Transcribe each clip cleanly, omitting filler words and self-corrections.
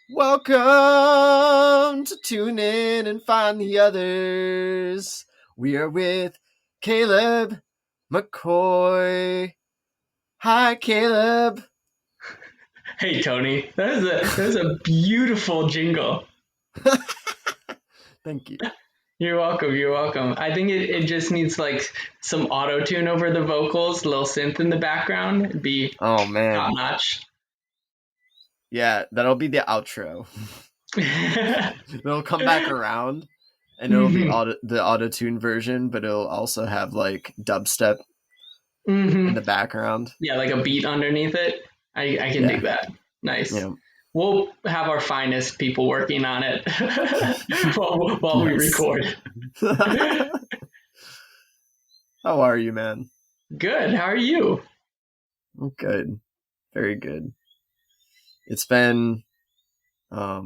Welcome to Tune In and Find the Others. We are with Caleb McCoy. Hi, Caleb. Hey Tony, that was a beautiful jingle. Thank you. You're welcome. You're welcome. I think it just needs like some auto tune over the vocals, a little synth in the background. It'd be Oh, top man. notch. Yeah, that'll be the outro. It'll come back around and it'll be the auto-tune version, but it'll also have like dubstep in the background. Yeah, like a beat underneath it. I can dig that. Nice. Yeah. We'll have our finest people working on it while we record. How are you, man? Good. How are you? I'm good. Very good. It's been a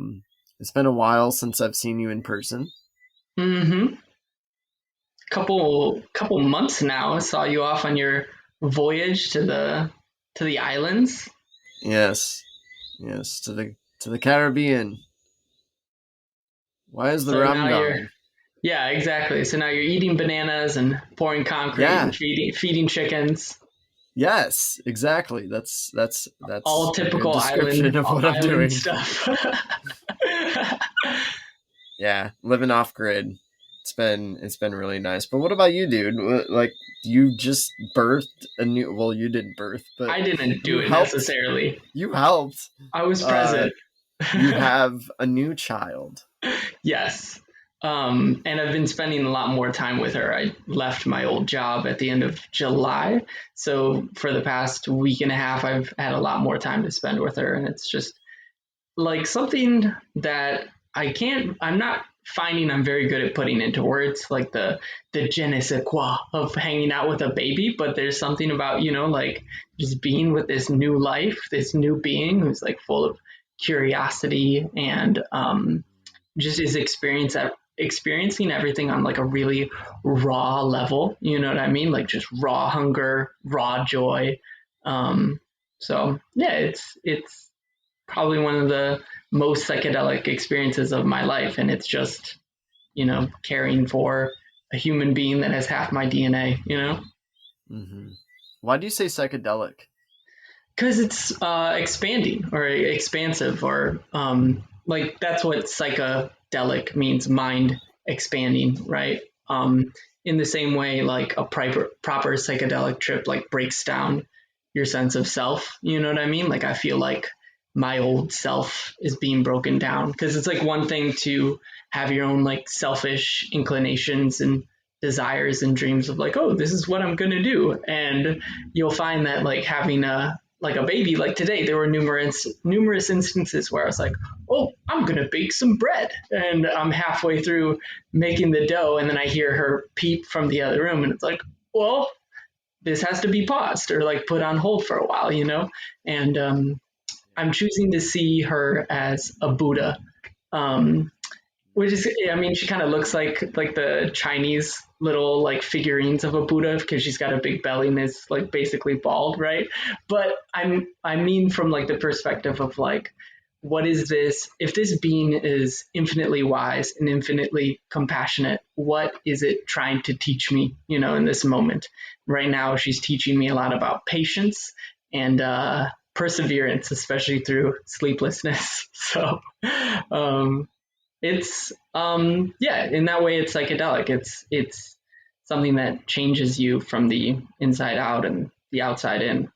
while since I've seen you in person. Couple months now. I saw you off on your voyage to the islands. Yes, to the Caribbean. Why is the rum gone? Yeah, exactly. So now you're eating bananas and pouring concrete and feeding chickens. Yes, exactly. That's all typical description of what I'm doing. Stuff. Yeah, living off grid. It's been really nice. But what about you, dude? Like, you just birthed a new. Well, you didn't birth, but I didn't do it necessarily. You helped. I was present. You have a new child. Yes. And I've been spending a lot more time with her. I left my old job at the end of July. So for the past week and a half, I've had a lot more time to spend with her. And it's just like something that I'm not finding I'm very good at putting into words, like the je ne sais quoi of hanging out with a baby. But there's something about, like just being with this new life, this new being who's like full of curiosity and just is experiencing everything on like a really raw level, you know what I mean? Like just raw hunger, raw joy. So yeah, it's probably one of the most psychedelic experiences of my life. And it's just, caring for a human being that has half my DNA, Mm-hmm. Why do you say psychedelic? Because it's expanding or expansive or like that's what psychedelic means, mind expanding, right? In the same way, like a proper psychedelic trip like breaks down your sense of self. You know what I mean? Like I feel like my old self is being broken down because it's like one thing to have your own like selfish inclinations and desires and dreams of like, oh, this is what I'm going to do. And you'll find that like having a baby, like today, there were numerous instances where I was like, oh, I'm going to bake some bread. And I'm halfway through making the dough. And then I hear her peep from the other room. And it's like, well, this has to be paused or like put on hold for a while, And I'm choosing to see her as a Buddha, which is, I mean, she kind of looks like the Chinese little like figurines of a Buddha because she's got a big belly and is like basically bald, right? But I mean from like the perspective of like, what is this? If this being is infinitely wise and infinitely compassionate, what is it trying to teach me, in this moment? Right now, she's teaching me a lot about patience and perseverance, especially through sleeplessness. So, it's yeah, in that way it's psychedelic. It's something that changes you from the inside out and the outside in.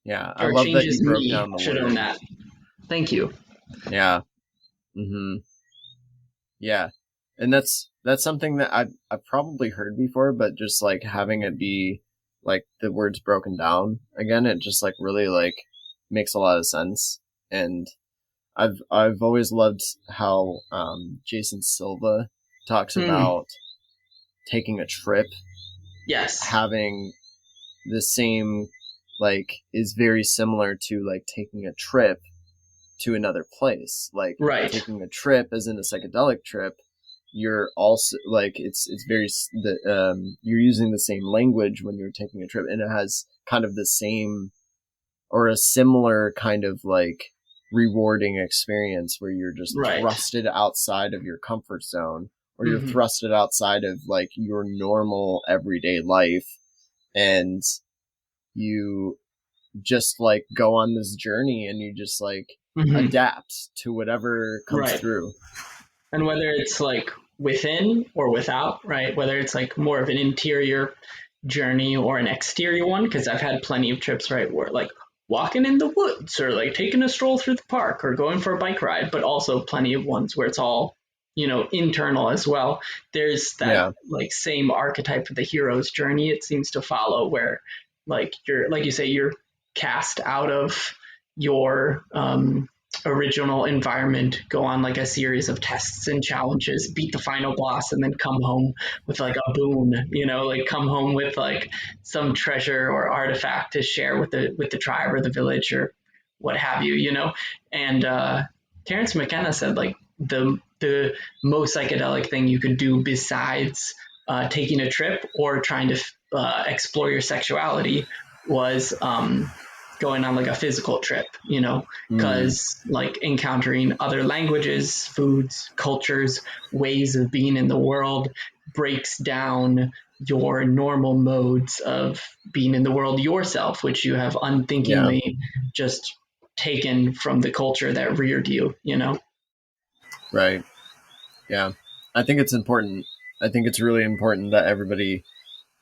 Yeah, I love that you broke down the should own that. Thank you. Yeah. Mm-hmm. Yeah. And that's something that I've probably heard before, but just like having it be like the words broken down again, it just like really like makes a lot of sense. And I've always loved how Jason Silva talks about taking a trip. Yes. Having the same like is very similar to like taking a trip to another place. Like taking a trip as in a psychedelic trip, you're also like it's very you're using the same language when you're taking a trip, and it has kind of the same or a similar kind of like rewarding experience where you're just Right. thrusted outside of your comfort zone, or you're Mm-hmm. thrusted outside of like your normal everyday life, and you just like go on this journey and you just like Mm-hmm. adapt to whatever comes Right. through. And whether it's like within or without, right? Whether it's like more of an interior journey or an exterior one, because I've had plenty of trips, right, where like walking in the woods or like taking a stroll through the park or going for a bike ride, but also plenty of ones where it's all, internal as well. There's that Yeah. like same archetype of the hero's journey it seems to follow, where like you're, like you say, you're cast out of your original environment, go on like a series of tests and challenges, beat the final boss, and then come home with like a boon, like come home with like some treasure or artifact to share with the tribe or the village or what have you, And Terrence McKenna said like the most psychedelic thing you could do besides taking a trip or trying to explore your sexuality was going on like a physical trip, Mm, because like encountering other languages, foods, cultures, ways of being in the world breaks down your normal modes of being in the world yourself, which you have yeah. unthinkingly just taken from the culture that reared you. Right. Yeah. I think it's important. I think it's really important that everybody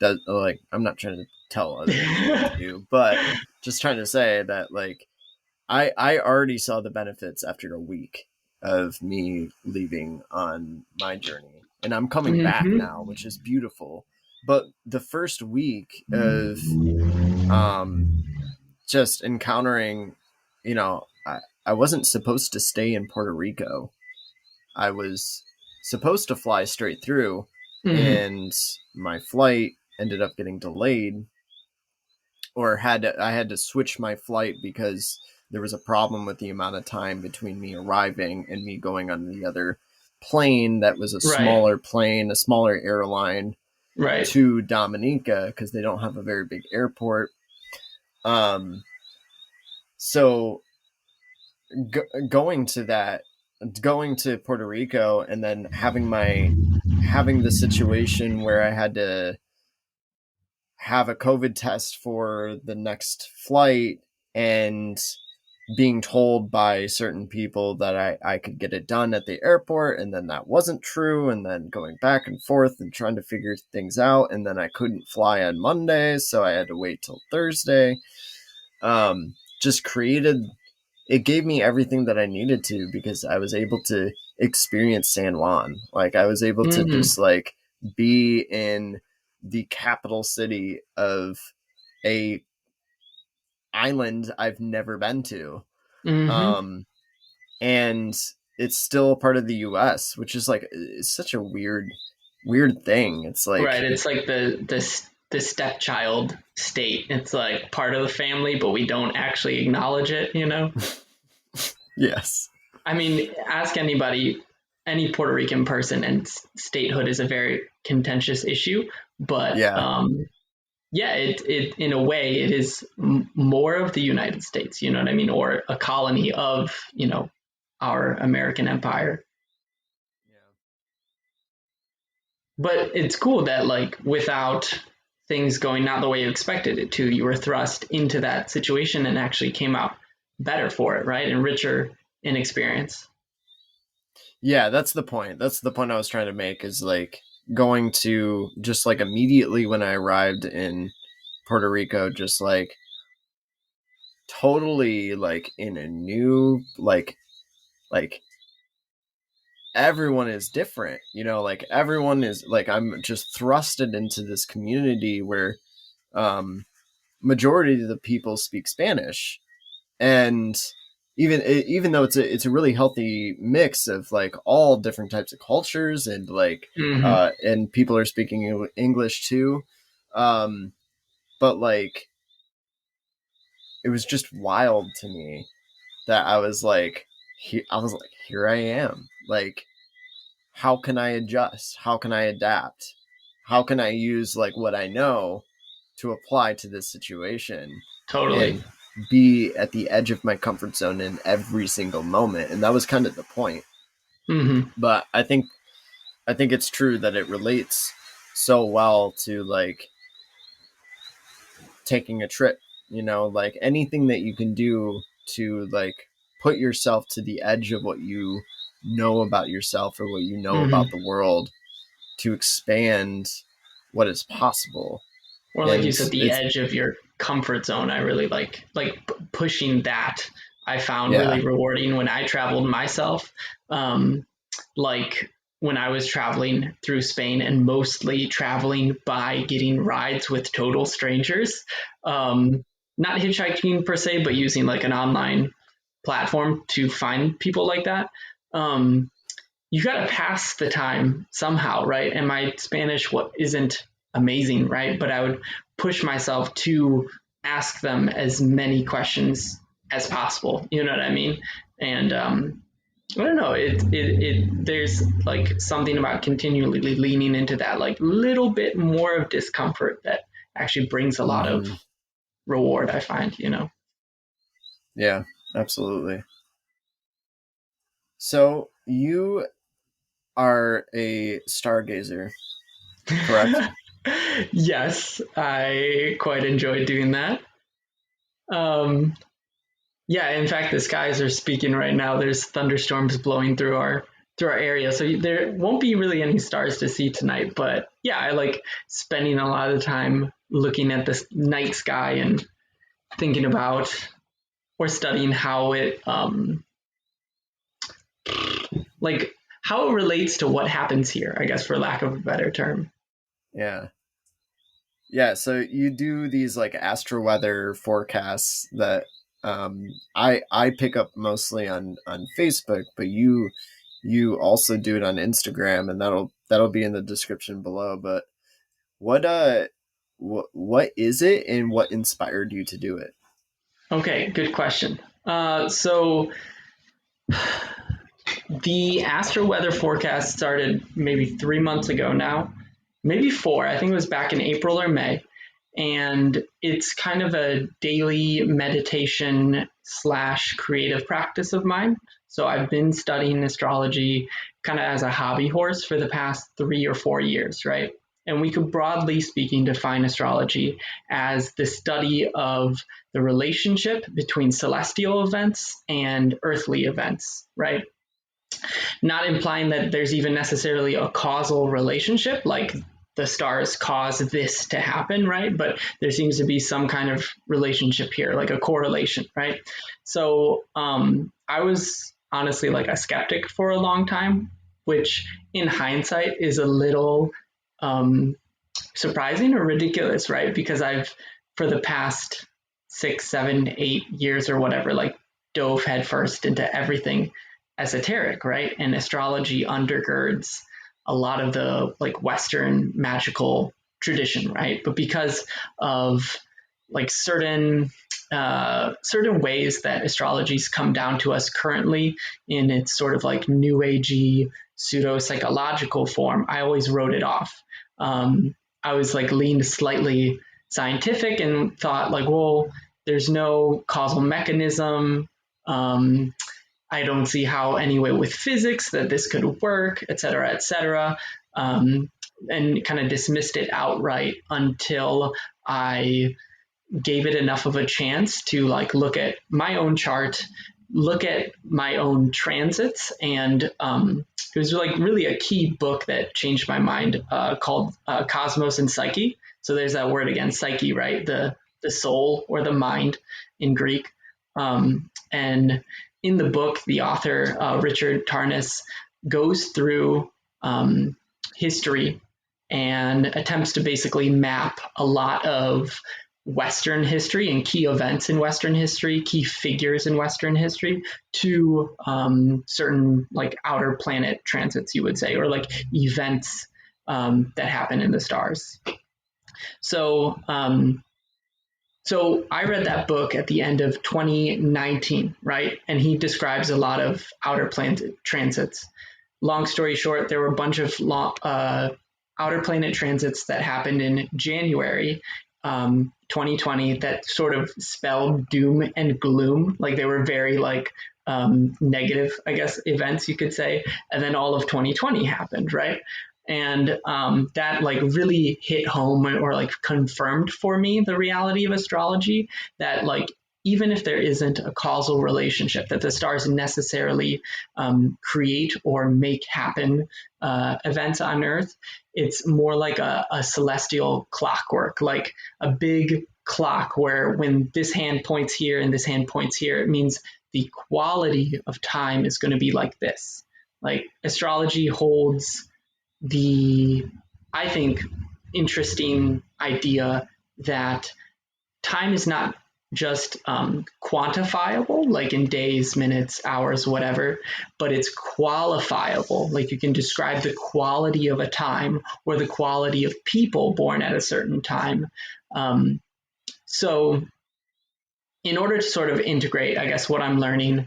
does, like, I'm not trying to tell other people what to do, but just trying to say that like I already saw the benefits after a week of me leaving on my journey, and I'm coming back Mm-hmm. now, which is beautiful. But the first week of um, just encountering, I wasn't supposed to stay in Puerto Rico. I was supposed to fly straight through, Mm-hmm. and my flight ended up getting delayed, or I had to switch my flight because there was a problem with the amount of time between me arriving and me going on the other plane that was a Right. smaller plane, a smaller airline Right. to Dominica because they don't have a very big airport. Um, so going to that, going to Puerto Rico, and then having the situation where I had to have a COVID test for the next flight, and being told by certain people that I could get it done at the airport, and then that wasn't true, and then going back and forth and trying to figure things out, and then I couldn't fly on Monday, so I had to wait till Thursday. Just created, it gave me everything that I needed to, because I was able to experience San Juan. Like I was able to Mm-hmm. just like be in the capital city of a island I've never been to. Mm-hmm. Um, and it's still part of the US, which is like, it's such a weird thing. It's like, Right. It's like the stepchild state. It's like part of the family, but we don't actually acknowledge it. yes. I mean, ask anybody, any Puerto Rican person, and statehood is a very contentious issue. But Yeah. yeah, it in a way it is more of the United States. You know what I mean, or a colony of our American empire. Yeah. But it's cool that like without things going not the way you expected it to, you were thrust into that situation and actually came out better for it, right? And richer in experience. Yeah, that's the point. That's the point I was trying to make, is like going to just like immediately when I arrived in Puerto Rico, just like totally like in a new like everyone is different, like everyone is like, I'm just thrusted into this community where um majority of the people speak Spanish, and even though it's a really healthy mix of like all different types of cultures, and like Mm-hmm. and people are speaking English too, um but like it was just wild to me that I was like, here I am, like how can I adjust, how can I adapt, how can I use like what I know to apply to this situation. Totally. And be at the edge of my comfort zone in every single moment, and that was kind of the point. Mm-hmm. But I think it's true that it relates so well to like taking a trip, like anything that you can do to like put yourself to the edge of what you know about yourself or what you know Mm-hmm. about the world to expand what is possible. Or like you And said, the it's, edge of your comfort zone. I really like pushing that. I found yeah. really rewarding when I traveled myself. Like when I was traveling through Spain and mostly traveling by getting rides with total strangers. Not hitchhiking per se, but using like an online platform to find people like that. Um, you got to pass the time somehow, right? And my Spanish what isn't amazing, right? But I would push myself to ask them as many questions as possible. You know what I mean? And I don't know. There's like something about continually leaning into that, like little bit more of discomfort that actually brings a lot of Mm-hmm. reward. I find, you know. Yeah, absolutely. So you are a stargazer, correct? Yes, I quite enjoy doing that. Um, yeah, in fact, the skies are speaking right now. There's thunderstorms blowing through our area, so there won't be really any stars to see tonight. But yeah, I like spending a lot of the time looking at the night sky and thinking about or studying how it like how it relates to what happens here. I guess for lack of a better term. Yeah. Yeah, so you do these like astro weather forecasts that I pick up mostly on Facebook, but you also do it on Instagram, and that'll be in the description below. But what what is it, and what inspired you to do it? Okay, good question. So the astro weather forecast started maybe 3 months ago now, maybe four. I think it was back in April or May. And it's kind of a daily meditation slash creative practice of mine. So I've been studying astrology kind of as a hobby horse for the past 3 or 4 years, right? And we could broadly speaking define astrology as the study of the relationship between celestial events and earthly events, right? Not implying that there's even necessarily a causal relationship, like the stars cause this to happen, right? But there seems to be some kind of relationship here, like a correlation, right? So I was honestly like a skeptic for a long time, which in hindsight is a little um, surprising or ridiculous, right? Because I've, for the past 6, 7, 8 years or whatever, like dove headfirst into everything esoteric, right? And astrology undergirds a lot of the like Western magical tradition, right? But because of like certain ways that astrology's come down to us currently in its sort of like new agey pseudo psychological form, I always wrote it off. I was like leaned slightly scientific and thought like, well, there's no causal mechanism. I don't see how anyway with physics that this could work, et cetera, et cetera. And kind of dismissed it outright until I gave it enough of a chance to like look at my own chart, look at my own transits, and it was like really a key book that changed my mind called Cosmos and Psyche. So there's that word again, psyche, right? The soul or the mind in Greek. And in the book, the author Richard Tarnas goes through history and attempts to basically map a lot of Western history and key events in Western history, key figures in Western history to certain like outer planet transits, you would say, or like events that happen in the stars. So, so I read that book at the end of 2019, right? And he describes a lot of outer planet transits. Long story short, there were a bunch of outer planet transits that happened in January, 2020 that sort of spelled doom and gloom. Like they were very like negative, I guess, events you could say. And then all of 2020 happened, right? And that like really hit home or like confirmed for me the reality of astrology that like even if there isn't a causal relationship that the stars necessarily create or make happen events on Earth, it's more like a celestial clockwork, like a big clock where when this hand points here and this hand points here, it means the quality of time is going to be like this. Like astrology holds the, I think, interesting idea that time is not just quantifiable, like in days, minutes, hours, whatever, but it's qualifiable. Like you can describe the quality of a time or the quality of people born at a certain time. So, in order to sort of integrate, I guess, what I'm learning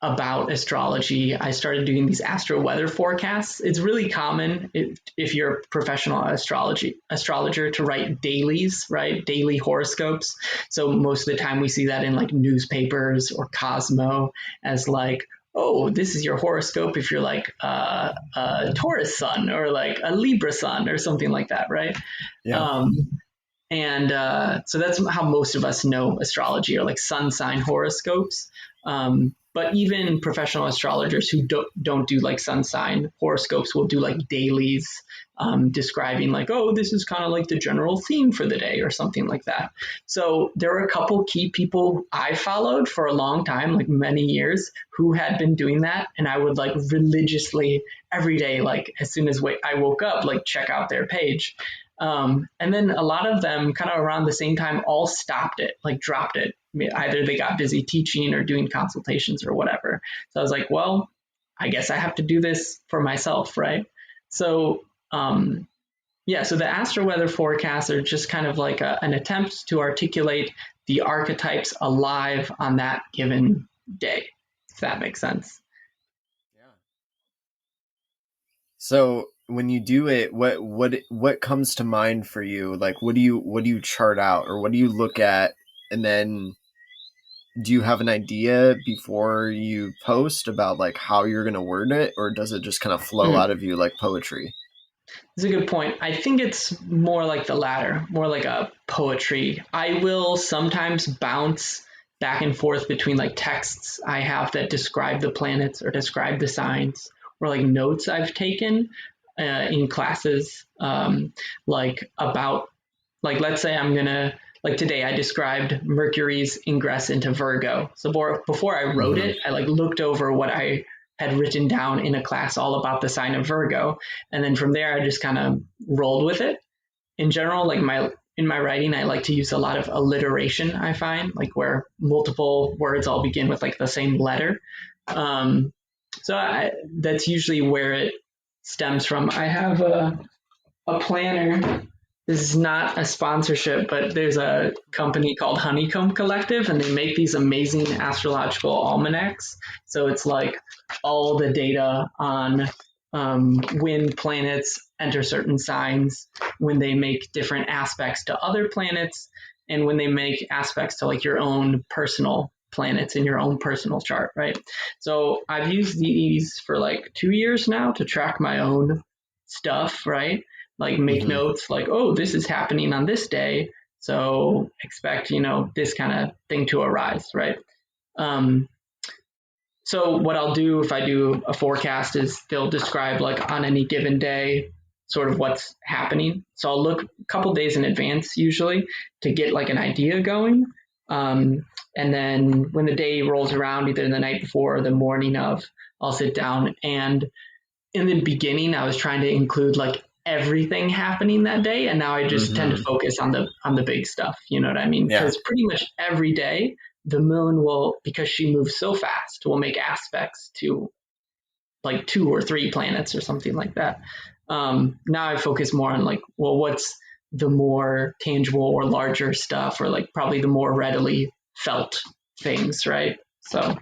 about astrology, I started doing these astro weather forecasts. It's really common if you're a professional astrologer to write dailies, right? Daily horoscopes. So most of the time we see that in like newspapers or Cosmo as like, oh, this is your horoscope if you're like a Taurus sun or like a Libra sun or something like that, right? Yeah. So that's how most of us know astrology or like sun sign horoscopes. But even professional astrologers who don't do like sun sign horoscopes will do like dailies describing like, oh, this is kind of like the general theme for the day or something like that. So there were a couple key people I followed for a long time, like many years, who had been doing that. And I would like religiously every day, like as soon as I woke up, like check out their page. And then a lot of them kind of around the same time all stopped it, like dropped it. Either they got busy teaching or doing consultations or whatever. So I was like, well, I guess I have to do this for myself, right? So, so the astro weather forecasts are just kind of like an attempt to articulate the archetypes alive on that given day, if that makes sense. Yeah. So when you do it, what comes to mind for you? Like, what do you chart out, or what do you look at, and then do you have an idea before you post about like how you're going to word it, or does it just kind of flow out of you like poetry? That's a good point. I think it's more like the latter, more like a poetry. I will sometimes bounce back and forth between like texts I have that describe the planets or describe the signs, or like notes I've taken in classes, like about, like, let's say I'm going to, like today I described Mercury's ingress into Virgo. So before I wrote Mm-hmm. it, I like looked over what I had written down in a class all about the sign of Virgo. And then from there, I just kind of rolled with it. In general, like in my writing, I like to use a lot of alliteration, I find, like where multiple words all begin with like the same letter. Um, that's usually where it stems from. I have a planner. This is not a sponsorship, but there's a company called Honeycomb Collective, and they make these amazing astrological almanacs. So it's like all the data on when planets enter certain signs, when they make different aspects to other planets, and when they make aspects to like your own personal planets in your own personal chart, right? So I've used these for like 2 years now to track my own stuff, right? Like make Mm-hmm. notes like, oh, this is happening on this day, so expect this kind of thing to arise, right? um, so what I'll do if I do a forecast is they'll describe like on any given day sort of what's happening. So I'll look a couple days in advance usually to get like an idea going. And then when the day rolls around, either the night before or the morning of, I'll sit down. And in the beginning, I was trying to include like everything happening that day, and now I just tend to Mm-hmm. focus on the big stuff. You know what I mean? Yeah. Because pretty much every day, the moon will, because she moves so fast, will make aspects to like 2 or 3 planets or something like that. Now I focus more on like, well, what's the more tangible or larger stuff, or like probably the more readily felt things, right? So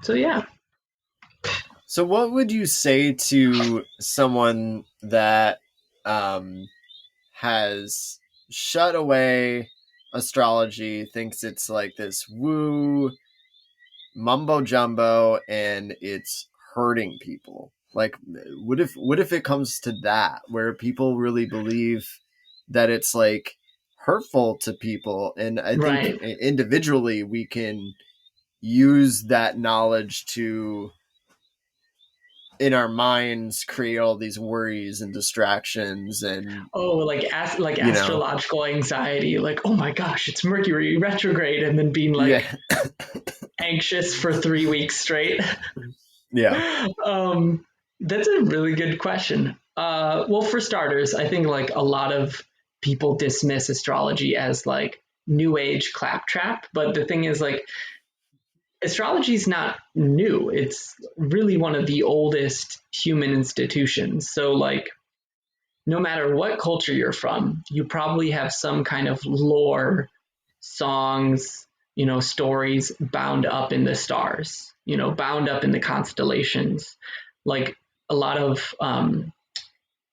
yeah. So what would you say to someone that has shut away astrology, thinks it's like this woo mumbo jumbo, and it's hurting people. Like, what if it comes to that, where people really believe that it's like hurtful to people? And I think Right. individually we can use that knowledge to, in our minds, create all these worries and distractions, and Oh, like you know, astrological anxiety, like, oh my gosh, it's Mercury retrograde, and then being yeah, like anxious for 3 weeks straight. yeah, That's a really good question. Well, for starters, I think like a lot of people dismiss astrology as like new age claptrap, but the thing is like astrology is not new. It's really one of the oldest human institutions. So like no matter what culture you're from, you probably have some kind of lore, songs, stories bound up in the stars, bound up in the constellations. Like a lot of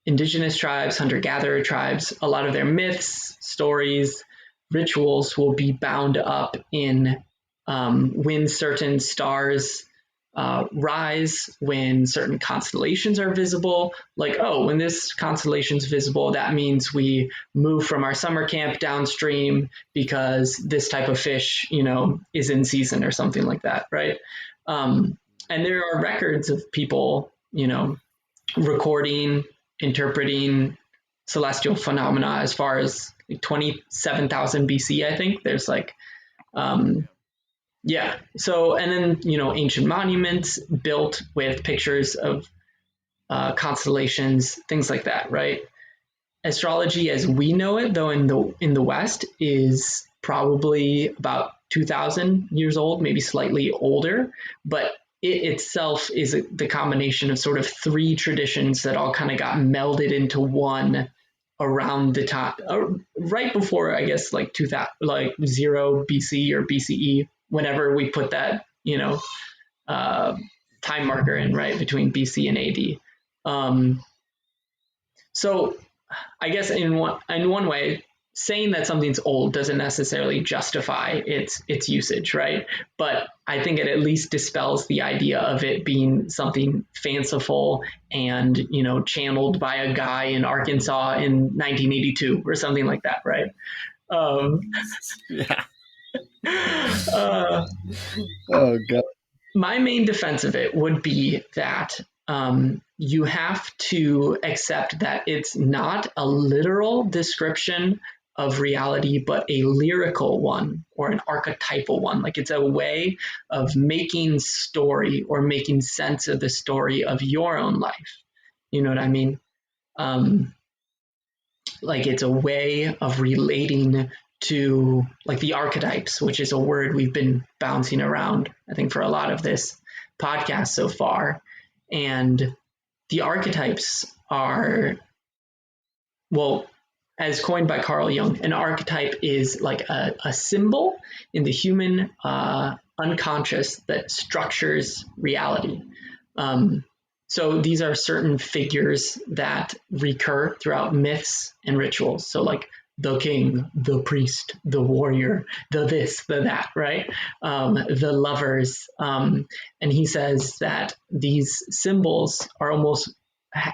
indigenous tribes, hunter gatherer tribes, a lot of their myths, stories, rituals will be bound up in when certain stars rise, when certain constellations are visible. Like, oh, when this constellation's visible, that means we move from our summer camp downstream because this type of fish, is in season or something like that, right? And there are records of people, recording, interpreting celestial phenomena as far as 27,000 BC, I think. There's like, yeah. So, and then, ancient monuments built with pictures of constellations, things like that, right? Astrology as we know it, though, in the West, is probably about 2,000 years old, maybe slightly older, but it itself is the combination of sort of three traditions that all kind of got melded into one around the time, right before, I guess, like 2000, like 0 BC or BCE, whenever we put that, uh, time marker in, right, between BC and AD. So I guess in one way, saying that something's old doesn't necessarily justify its usage, right? But I think it at least dispels the idea of it being something fanciful and channeled by a guy in Arkansas in 1982 or something like that, right? yeah. Uh, Oh god. my main defense of it would be that you have to accept that it's not a literal description of reality, but a lyrical one or an archetypal one. Like it's a way of making story or making sense of the story of your own life. You know what I mean? Um, like it's a way of relating to like the archetypes, which is a word we've been bouncing around, I think, for a lot of this podcast so far. And the archetypes are, well, as coined by Carl Jung, an archetype is like a symbol in the human unconscious that structures reality. So these are certain figures that recur throughout myths and rituals. So like the king, the priest, the warrior, the this, the that, right? The lovers. And he says that these symbols are almost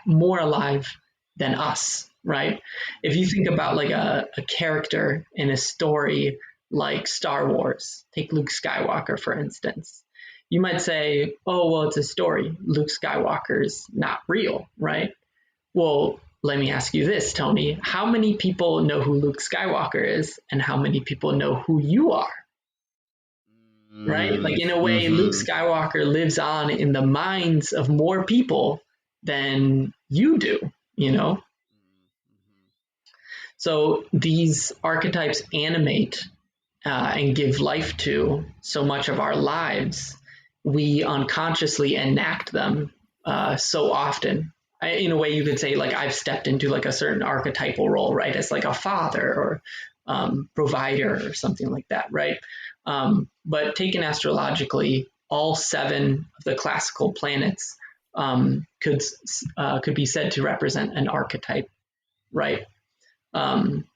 more alive than us, right? If you think about like a character in a story like Star Wars, take Luke Skywalker, for instance, you might say, oh, well, it's a story. Luke Skywalker's not real, right? Well, let me ask you this, Tony. How many people know who Luke Skywalker is, and how many people know who you are? Right? Like, in a way, Luke Mm-hmm. Skywalker lives on in the minds of more people than you do, you know? So these archetypes animate and give life to so much of our lives. We unconsciously enact them so often. In a way, you could say, like, I've stepped into like a certain archetypal role, right? As like a father or provider or something like that, right? But taken astrologically, all seven of the classical planets could be said to represent an archetype, right? Um,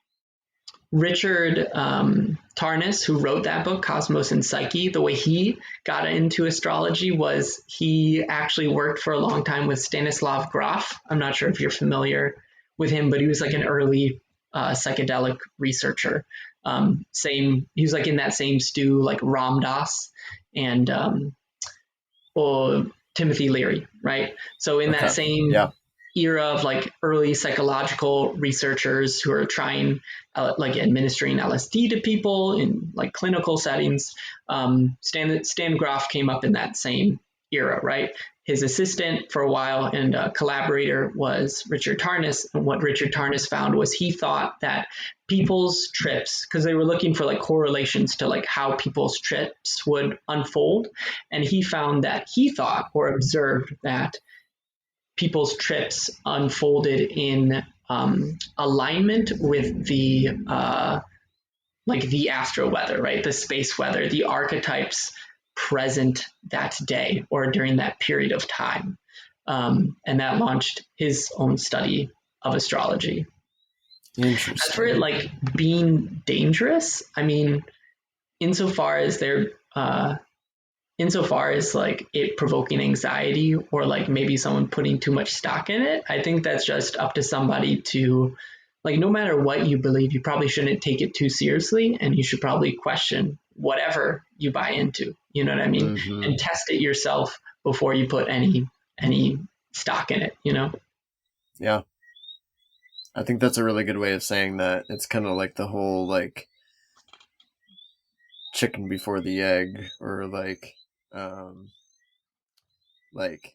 Richard Tarnas, who wrote that book, Cosmos and Psyche, the way he got into astrology was he actually worked for a long time with Stanislav Grof. I'm not sure if you're familiar with him, but he was like an early psychedelic researcher. He was like in that same stew, like Ram Dass and Timothy Leary, right? So in that Okay. same Yeah. era of like early psychological researchers who are trying like administering LSD to people in like clinical settings. Stan Groff came up in that same era, right? His assistant for a while and a collaborator was Richard Tarnas. And what Richard Tarnas found was he thought that people's trips, because they were looking for like correlations to like how people's trips would unfold. And he found that he thought or observed that people's trips unfolded in alignment with the like the astro weather, right? The space weather, the archetypes present that day or during that period of time. And that launched his own study of astrology. As for it Interesting. like being dangerous, I mean, insofar as they're insofar as like it provoking anxiety or like maybe someone putting too much stock in it, I think that's just up to somebody to like no matter what you believe, you probably shouldn't take it too seriously and you should probably question whatever you buy into. You know what I mean? Mm-hmm. And test it yourself before you put any stock in it, you know? Yeah. I think that's a really good way of saying that. It's kind of like the whole like chicken before the egg, or um, like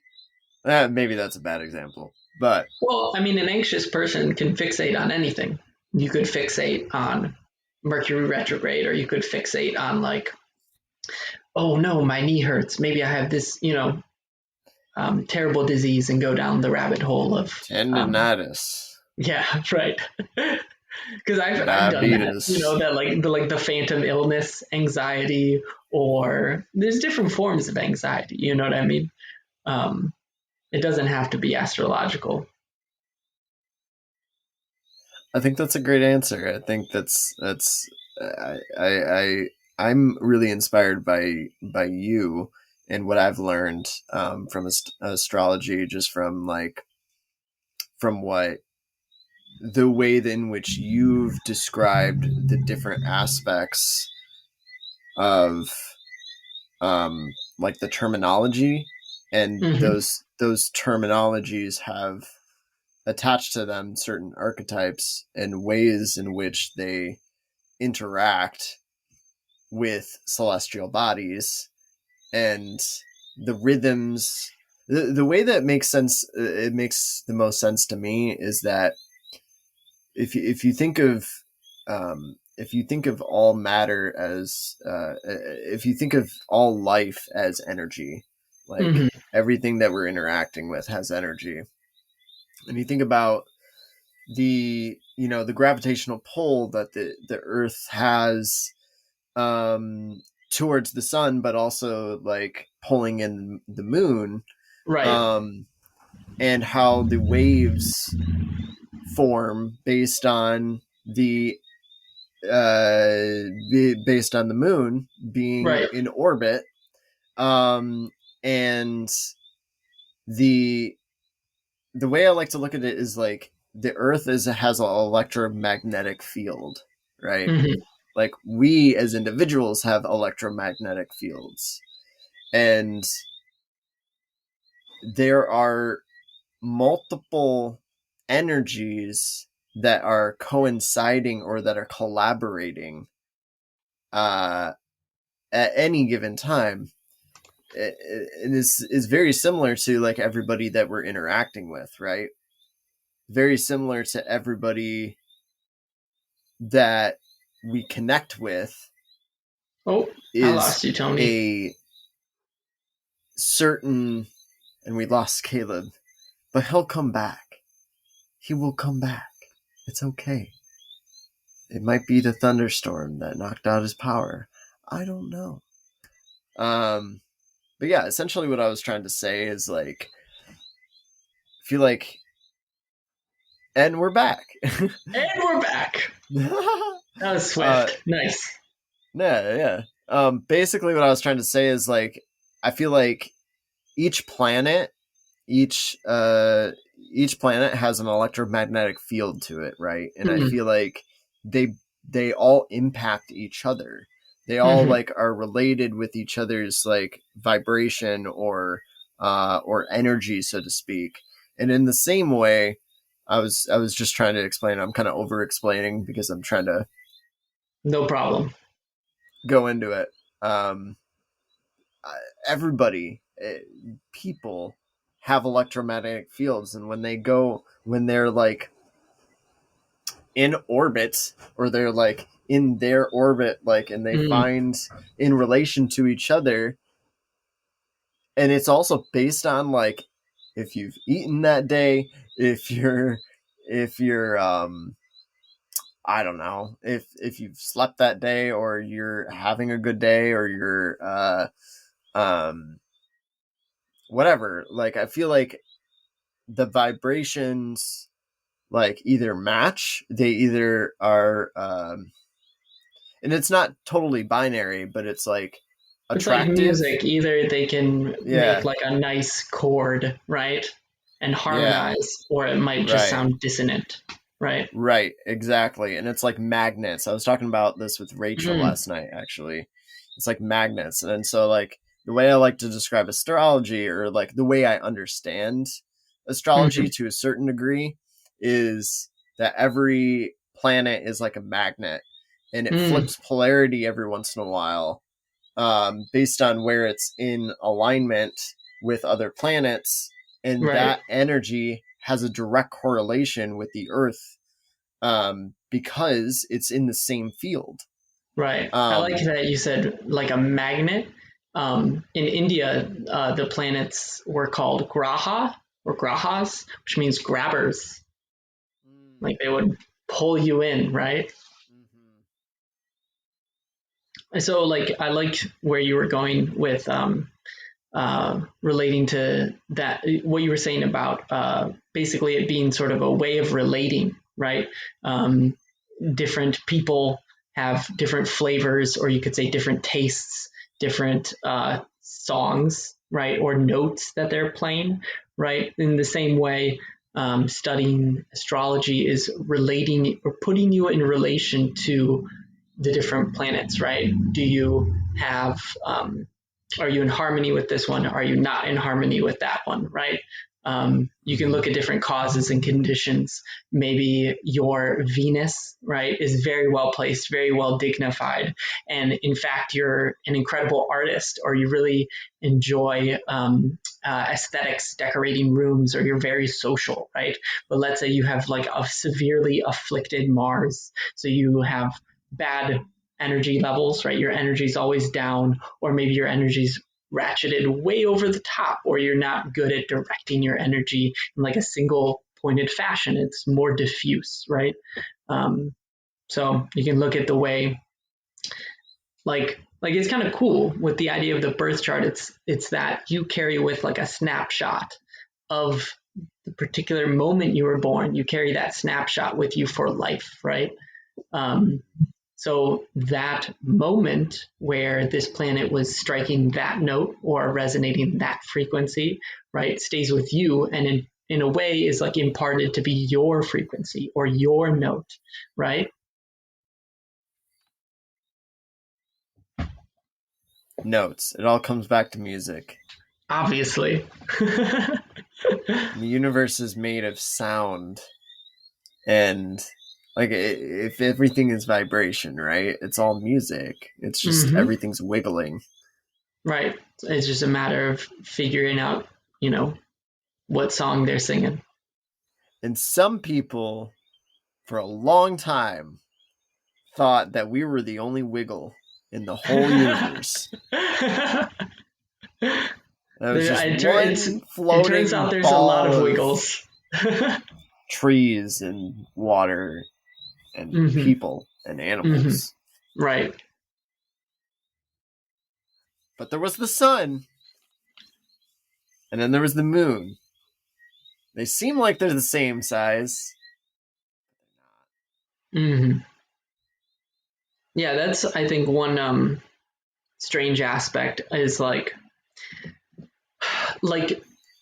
maybe that's a bad example, but Well, I mean, an anxious person can fixate on anything. You could fixate on Mercury retrograde, or you could fixate on like, oh no, my knee hurts. Maybe I have this, terrible disease, and go down the rabbit hole of, tendinitis, yeah, right. Because I've done that, diabetes. that like the phantom illness anxiety, or there's different forms of anxiety. You know what I mean? Um, it doesn't have to be astrological. I think that's a great answer. I think that's I'm really inspired by you and what I've learned from astrology, just from from what the way in which you've described the different aspects of like the terminology, and Mm-hmm. those terminologies have attached to them certain archetypes and ways in which they interact with celestial bodies, and the rhythms, the way that makes sense, it makes the most sense to me is that if you think of if you think of all matter as if you think of all life as energy, like Mm-hmm. everything that we're interacting with has energy, and you think about the gravitational pull that the earth has towards the sun, but also like pulling in the moon, Right. um and how the waves form based on based on the moon being Right. in orbit, um and the the way I like to look at it is like the earth has an electromagnetic field, right? Mm-hmm. Like we as individuals have electromagnetic fields, and there are multiple energies that are coinciding or that are collaborating uh, at any given time. It is very similar to like everybody that we're interacting with, right? Very similar to everybody that we connect with Oh, I is lost you, Tony. a certain, and we lost Caleb, but he'll come back. He will come back. It's okay. It might be the thunderstorm that knocked out his power. I don't know. Um, but yeah, essentially what I was trying to say is like, I feel like And we're back. And we're back. That was uh, swift. Nice. yeah, yeah. Basically, what I was trying to say is like, I feel like each planet, each uh, each planet has an electromagnetic field to it, right? And I Mm-hmm. feel like they they all impact each other. They all Mm-hmm. like are related with each other's like vibration or energy, so to speak. And in the same way, I was just trying to explain. I'm kind of over explaining because I'm trying to No problem. go into it. Um, Everybody, people have electromagnetic fields, and when they're like in orbit, or they're like in their orbit, like, and they Mm, find in relation to each other, and it's also based on like if you've eaten that day, if you're I don't know, if you've slept that day, or you're having a good day, or you're um whatever. Like, I feel like the vibrations like either match, they either are and it's not totally binary, but it's like it's like attractive. music. Either they can make Yeah, like a nice chord, right? And yeah, harmonize, or it might just right, sound dissonant, right? right, exactly. And it's like magnets. I was talking about this with Rachel Mm, last night, actually. It's like magnets. And so, like, the way I like to describe astrology, or like the way I understand astrology mm, to a certain degree, is that every planet is like a magnet, and it mm, flips polarity every once in a while, based on where it's in alignment with other planets, and right, that energy has a direct correlation with the Earth, because it's in the same field. right. I like Um, that you said like a magnet. In India, the planets were called graha or grahas, which means grabbers. Like they would pull you in, right? mhm. And so, like, I liked where you were going with relating to that, what you were saying about basically it being sort of a way of relating, right? Um, Different people have different flavors, or you could say different tastes, different songs, right? Or notes that they're playing, right? In the same way, studying astrology is relating or putting you in relation to the different planets, right? Do you have are you in harmony with this one? Are you not in harmony with that one, right? You can look Mhm. at different causes and conditions. Maybe your Venus, right, is very well placed, very well dignified, and in fact, you're an incredible artist, or you really enjoy aesthetics, decorating rooms, or you're very social, right? But let's say you have like a severely afflicted Mars, so you have bad energy levels, right? Your energy is always down, or maybe your energy's ratcheted way over the top, or you're not good at directing your energy in like a single pointed fashion. It's more diffuse, right? Um, so you can look at the way, like it's kind of cool with the idea of the birth chart. It's that you carry with like a snapshot of the particular moment you were born. You carry that snapshot with you for life, right? Um, So that moment where this planet was striking that note or resonating that frequency, right, stays with you, and in a way is like imparted to be your frequency or your note, right? Notes. It all comes back to music. Obviously. And the universe is made of sound, and like if everything is vibration, right? It's all music. It's just Mm-hmm. everything's wiggling. Right. It's just a matter of figuring out, you know, what song they're singing. And some people, for a long time, thought that we were the only wiggle in the whole universe. That was just one It turns out floating there's a lot ball of of wiggles. trees and water and Mm-hmm. people and Mm-hmm. animals. Right. But there was the sun, and then there was the moon. They seem like they're the same size, Mm-hmm. Yeah, that's, I think, one strange aspect is like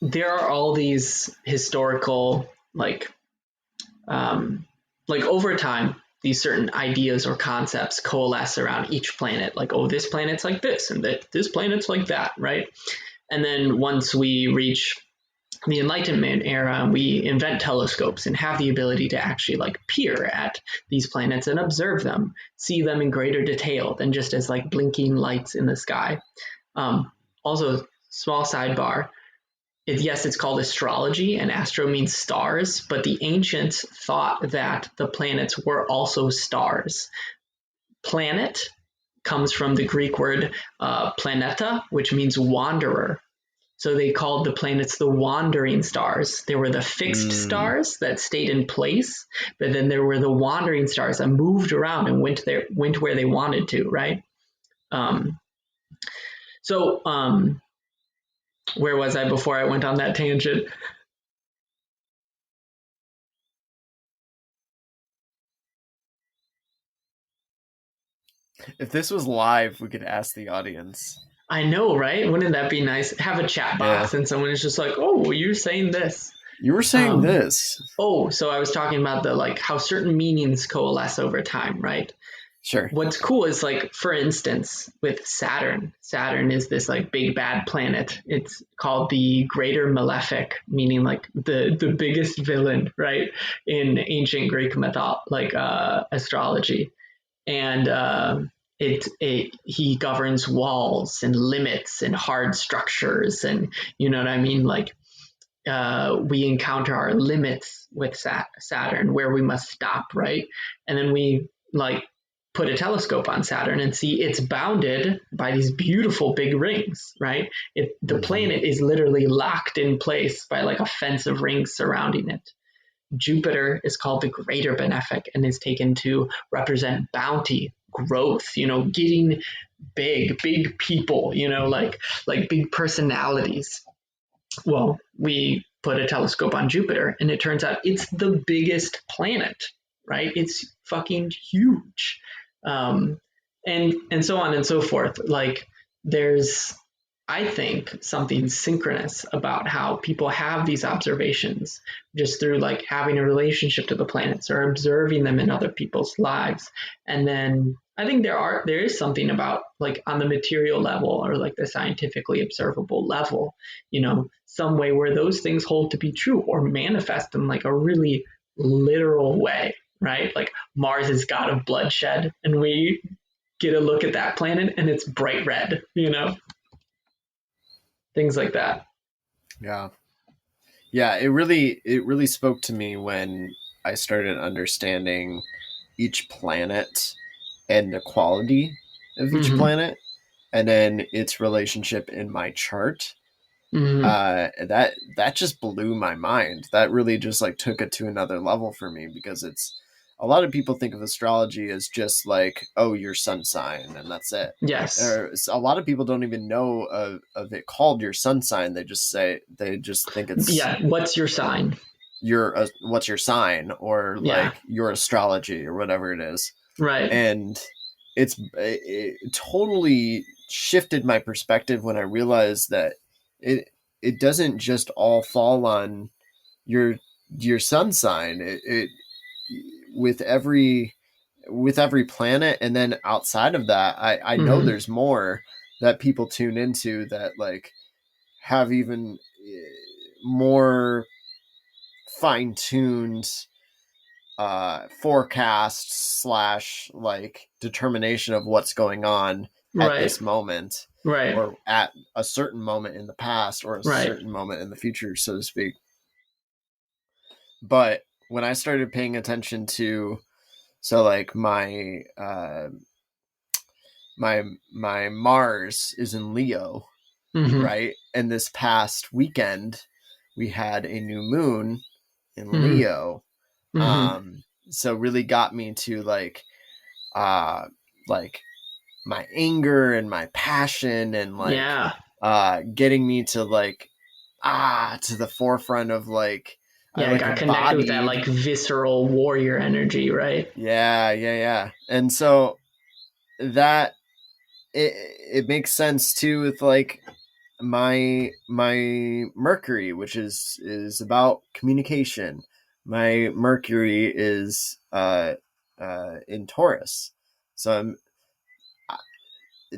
there are all these historical um, like over time these certain ideas or concepts coalesce around each planet, like, oh, this planet's like this and this planet's like that, right? And then once we reach the Enlightenment era, we invent telescopes and have the ability to actually like peer at these planets and observe them, see them in greater detail than just as like blinking lights in the sky. Also, small sidebar, yes, it's called astrology, and astro means stars, but the ancients thought that the planets were also stars. Planet comes from the Greek word planeta, which means wanderer. So they called the planets the wandering stars. There were the fixed stars that stayed in place, but then there were the wandering stars that moved around and went where they wanted to, right? Um, so where was I before I went on that tangent? If this was live, we could ask the audience. I know, right? Wouldn't that be nice? Have a chat box and someone is just like, oh, you're saying this. You were saying this. Oh, so I was talking about the like how certain meanings coalesce over time, right? Sure. What's cool is like, for instance, with Saturn. Saturn is this like big bad planet. It's called the Greater Malefic, meaning like the biggest villain, right? In ancient Greek astrology. And he governs walls and limits and hard structures, and you know what I mean. Like we encounter our limits with Saturn, where we must stop, right? And then we like put a telescope on Saturn and see it's bounded by these beautiful big rings, right? The planet is literally locked in place by like a fence of rings surrounding it. Jupiter is called the Greater Benefic and is taken to represent bounty, growth, getting big people, like big personalities. Well, we put a telescope on Jupiter and it turns out it's the biggest planet, right? It's fucking huge. And so on and so forth. Like there's, I think, something synchronous about how people have these observations just through like having a relationship to the planets or observing them in other people's lives. And then I think there is something about like on the material level or like the scientifically observable level, some way where those things hold to be true or manifest in like a really literal way, right? Like Mars is god of bloodshed, and we get a look at that planet and it's bright red, things like that. Yeah. It really spoke to me when I started understanding each planet and the quality of each planet, and then its relationship in my chart. That just blew my mind. That really just like took it to another level for me, because it's, a lot of people think of astrology as just like, oh, your sun sign, and that's it. Yes. A lot of people don't even know of it called your sun sign. They just think it's, yeah, what's your sign? What's your sign, or like your astrology or whatever it is. Right. And it totally shifted my perspective when I realized that it doesn't just all fall on your sun sign. It with every planet, and then outside of that, I know there's more that people tune into that like have even more fine-tuned forecasts / like determination of what's going on at this moment, right, or at a certain moment in the past, or a certain moment in the future, so to speak. But when I started paying attention to, so like my Mars is in Leo, right? And this past weekend we had a new moon in Leo. So really got me to like my anger and my passion, and like getting me to like to the forefront of like Yeah, I got connected with that like visceral warrior energy, right? Yeah. And so that it makes sense too with like my Mercury, which is about communication. My Mercury is in Taurus, so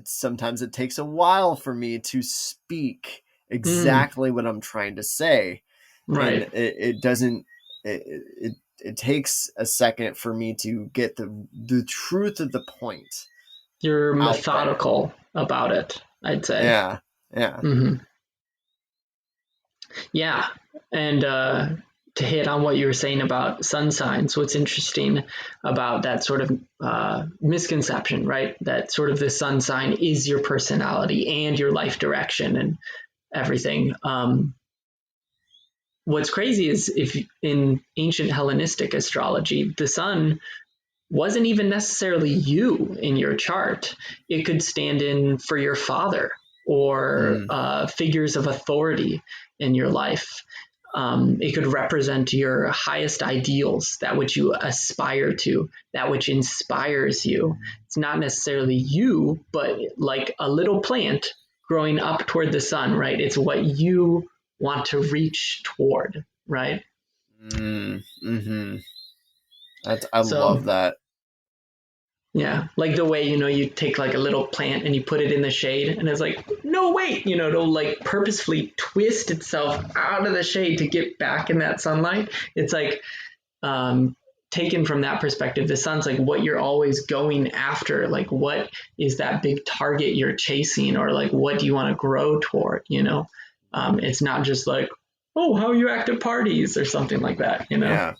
sometimes it takes a while for me to speak exactly what I'm trying to say, right? And it doesn't. It takes a second for me to get the truth of the point. You're methodical about it, I'd say. Yeah. Mm-hmm. Yeah, and to hit on what you were saying about sun signs, what's interesting about that sort of misconception, right? That sort of the sun sign is your personality and your life direction and everything. What's crazy is if in ancient Hellenistic astrology, the sun wasn't even necessarily you in your chart. It could stand in for your father or figures of authority in your life. It could represent your highest ideals, that which you aspire to, that which inspires you. It's not necessarily you, but like a little plant growing up toward the sun, right? It's what you want to reach toward, right? Mm-hmm. I love that. Yeah, like the way, you take like a little plant and you put it in the shade and it's like, no, wait, it'll like purposefully twist itself out of the shade to get back in that sunlight. It's like taken from that perspective, the sun's like what you're always going after. Like, what is that big target you're chasing, or like, what do you want to grow toward? It's not just like, oh, how you act at parties or something like that, Yeah.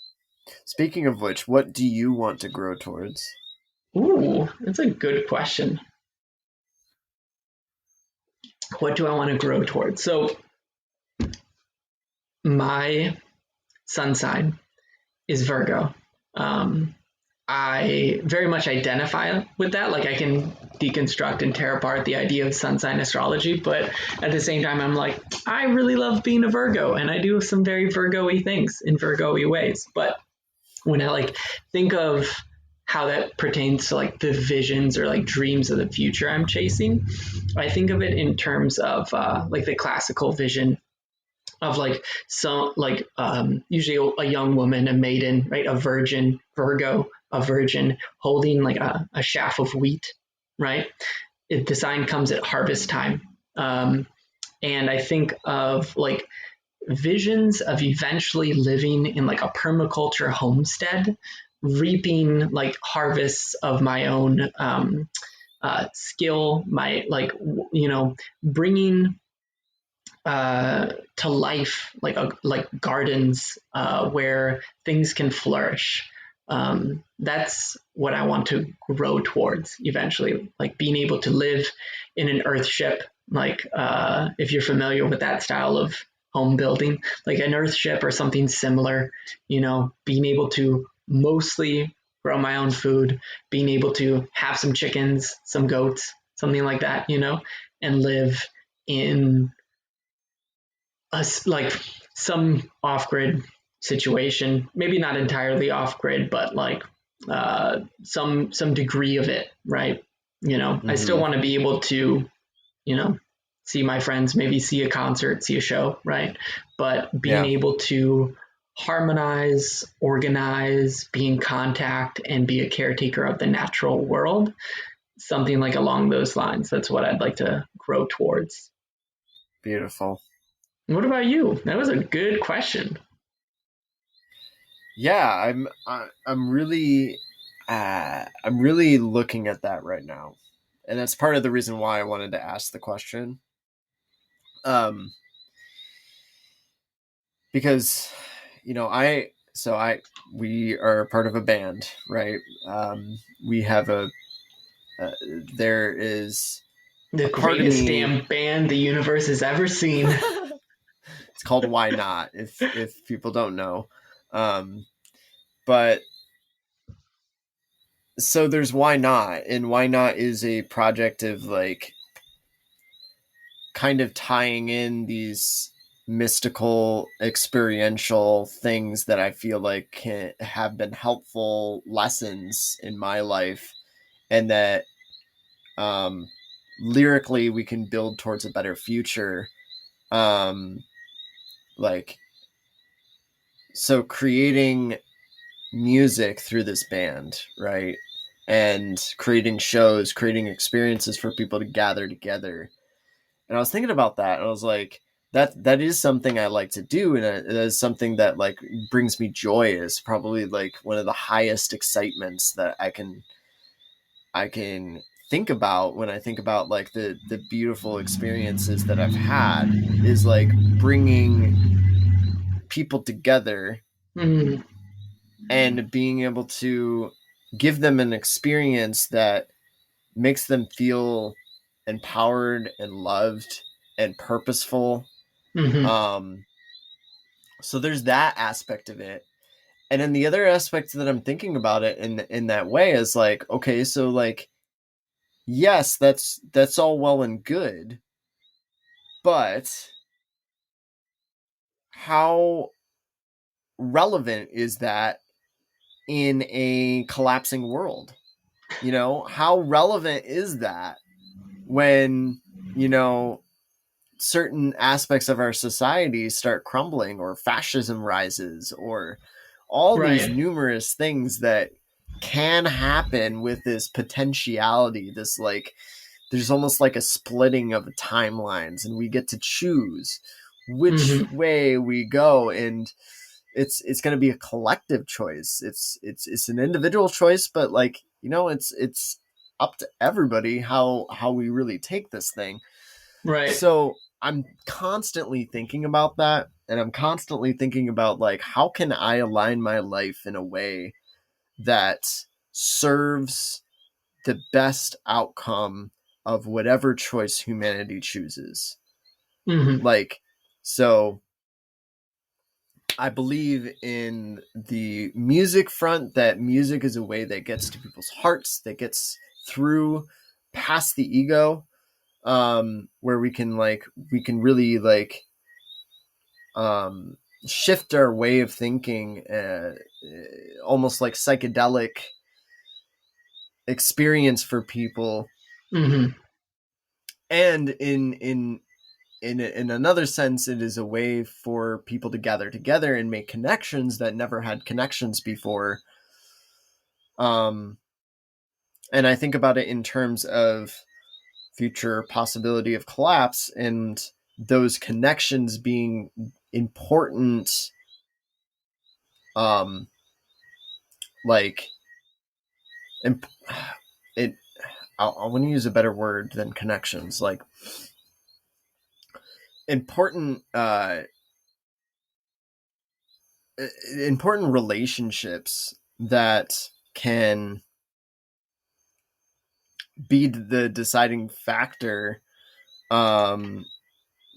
Speaking of which, what do you want to grow towards? Ooh, that's a good question. What do I want to grow towards? So my sun sign is Virgo. I very much identify with that. Like I can deconstruct and tear apart the idea of sun sign astrology, but at the same time, I'm like, I really love being a Virgo, and I do some very Virgo-y things in Virgo-y ways. But when I like think of how that pertains to like the visions or like dreams of the future I'm chasing, I think of it in terms of like the classical vision of like some like usually a young woman, a maiden, right, a virgin, Virgo, a virgin holding like a chaff of wheat, right? The sign comes at harvest time, and I think of like visions of eventually living in like a permaculture homestead, reaping like harvests of my own skill, my like bringing to life like gardens where things can flourish. That's what I want to grow towards eventually, like being able to live in an earthship. Like if you're familiar with that style of home building, like an earthship or something similar, being able to mostly grow my own food, being able to have some chickens, some goats, something like that, and live in like some off-grid situation, maybe not entirely off-grid, but like some degree of it, right? I still want to be able to, see my friends, maybe see a concert, see a show, right? But being able to harmonize, organize, be in contact, and be a caretaker of the natural world, something like along those lines. That's what I'd like to grow towards. Beautiful. What about you? That was a good question. Yeah, I'm really looking at that right now, and that's part of the reason why I wanted to ask the question. Because we are part of a band, right? We have there is the greatest damn band the universe has ever seen. It's called Why Not, if people don't know. But so there's Why Not, and Why Not is a project of like kind of tying in these mystical, experiential things that I feel like have been helpful lessons in my life, and that lyrically we can build towards a better future. Like, so creating music through this band, right? And creating shows, creating experiences for people to gather together. And I was thinking about that, and I was like, that is something I like to do, and it is something that like brings me joy. Is probably like one of the highest excitements that I can think about when I think about like the beautiful experiences that I've had, is like bringing people together Mm-hmm. and being able to give them an experience that makes them feel empowered and loved and purposeful. Mm-hmm. Um, so there's that aspect of it. And then the other aspect that I'm thinking about it in that way is like, okay, so like, yes, that's all well and good, but how relevant is that in a collapsing world? You know, how relevant is that when, you know, certain aspects of our society start crumbling, or fascism rises, or all these Right. numerous things that can happen with this potentiality, this like, there's almost like a splitting of the timelines, and we get to choose which Mm-hmm. way we go. And it's going to be a collective choice. It's an individual choice, but like, you know, it's up to everybody how we really take this thing. Right. So I'm constantly thinking about that, and I'm constantly thinking about like, how can I align my life in a way that serves the best outcome of whatever choice humanity chooses. Mm-hmm. Like, so I believe in the music front, that music is a way that gets to people's hearts, that gets through past the ego, where we can really like um, shift our way of thinking, almost like psychedelic experience for people. Mm-hmm. And in another sense, it is a way for people to gather together and make connections that never had connections before. Um, and I think about it in terms of future possibility of collapse, and those connections being important. Um, like, imp- it. I want to use a better word than connections. Like, important. Important relationships that can be the deciding factor, um,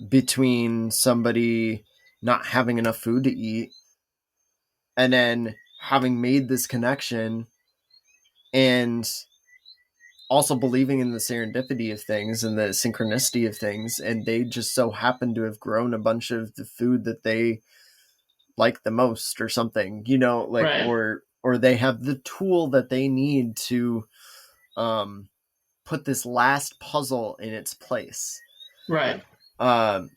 between somebody not having enough food to eat, and then having made this connection, and also believing in the serendipity of things and the synchronicity of things, and they just so happen to have grown a bunch of the food that they like the most or something, you know, like, Right. or they have the tool that they need to um put this last puzzle in its place. Right. Um,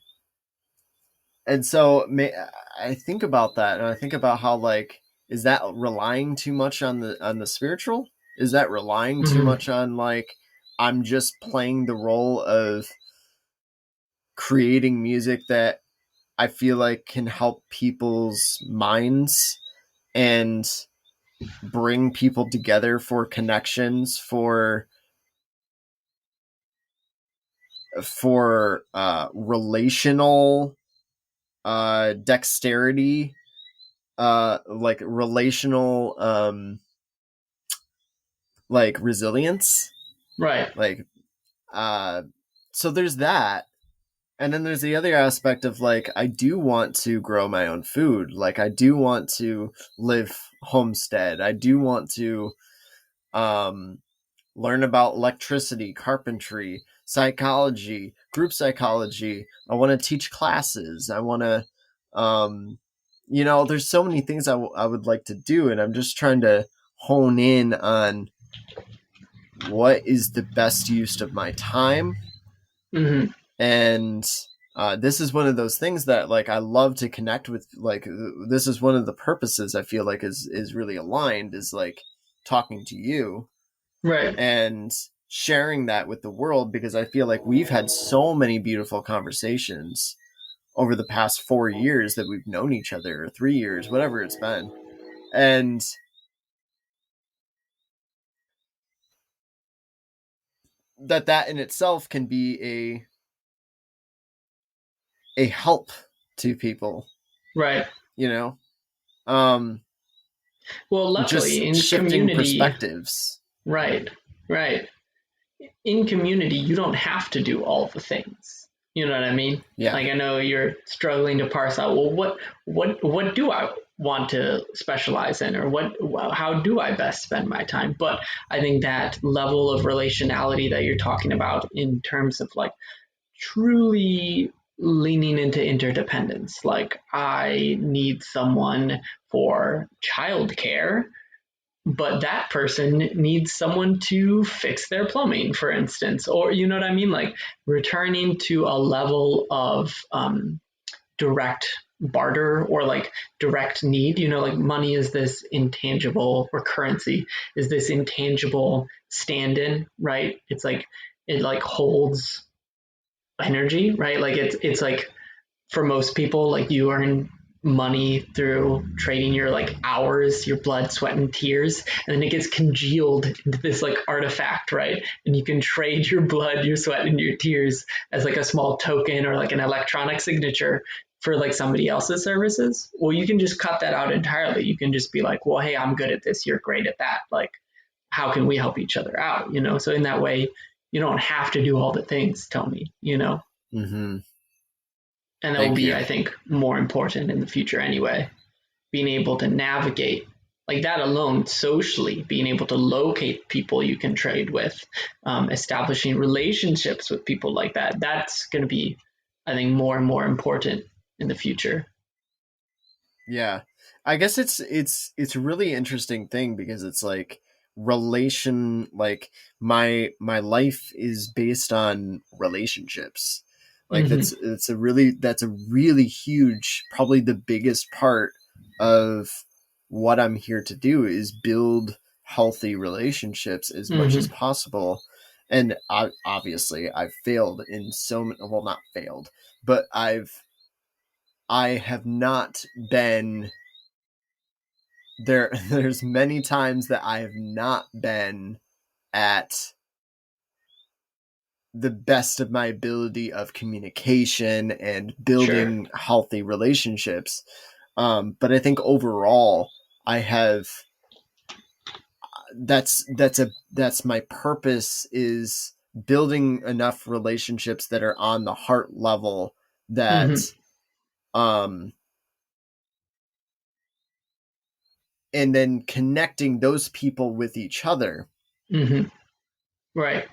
and so I think about that, and I think about how like, is that relying too much on the spiritual? Is that relying too Mm-hmm. much on like, I'm just playing the role of creating music that I feel like can help people's minds and bring people together for connections, for relational dexterity, like relational like resilience, Right. like uh so there's that. And then there's the other aspect of like, I do want to grow my own food, like I do want to live homestead, I do want to um learn about electricity, carpentry, psychology, group psychology. I want to teach classes. I want to, there's so many things I would like to do, and I'm just trying to hone in on what is the best use of my time. Mm-hmm. And this is one of those things that like I love to connect with. Like this is one of the purposes I feel like is really aligned, is like talking to you, Right. and sharing that with the world, because I feel like we've had so many beautiful conversations over the past 4 years that we've known each other, or 3 years, whatever it's been. And that in itself can be a help to people, Right. Um Well, just luckily in shifting community, perspectives. right, right. In community, you don't have to do all the things. You know what I mean? Yeah. Like I know you're struggling to parse out, well, what do I want to specialize in, or how do I best spend my time? But I think that level of relationality that you're talking about in terms of like truly leaning into interdependence, like I need someone for childcare, but that person needs someone to fix their plumbing, for instance, or you know what I mean, like returning to a level of direct barter, or like direct need. Like money is this intangible, or currency is this intangible stand-in, right? It's like it like holds energy, right? Like it's like for most people, like you earn money through trading your like hours, your blood, sweat, and tears, and then it gets congealed into this like artifact, right? And you can trade your blood, your sweat, and your tears as like a small token, or like an electronic signature for like somebody else's services. Well, you can just cut that out entirely. You can just be like, well, hey, I'm good at this, you're great at that. Like, how can we help each other out? So in that way, you don't have to do all the things, Tony. Mm-hmm. And that will be, I think, more important in the future anyway. Being able to navigate like that alone socially, being able to locate people you can trade with, establishing relationships with people like that. That's going to be, I think, more and more important in the future. Yeah. I guess it's a really interesting thing, because it's like like my life is based on relationships. Like Mm-hmm. that's a really huge, probably the biggest part of what I'm here to do, is build healthy relationships as much as Mm-hmm. possible. And obviously I've failed in so many, well, not failed, but I have not been there. There's many times that I have not been at the best of my ability of communication and Sure. building healthy relationships. But I think overall, I have that's my purpose, is building enough relationships that are on the heart level, that Mm-hmm. um and then connecting those people with each other, Mm-hmm. Right.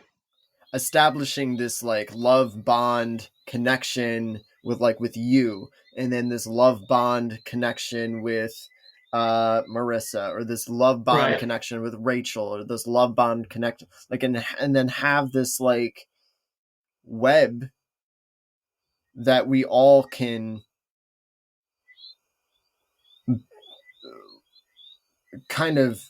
establishing this like love bond connection with you, and then this love bond connection with Marissa, or this love bond Right. connection with Rachel, or this love bond connection, like, and then have this like web that we all can kind of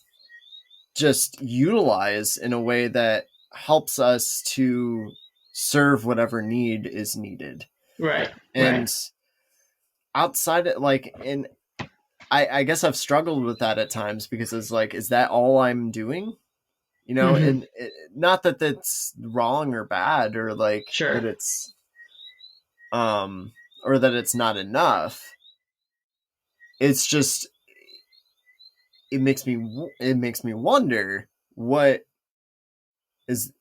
just utilize in a way that helps us to serve whatever need is needed. Right. Right. And outside it, like, in I guess I've struggled with that at times, because it's like, is that all I'm doing? Mm-hmm. And not that that's wrong or bad, or like Sure. that it's or that it's not enough. It's just, it makes me wonder, what is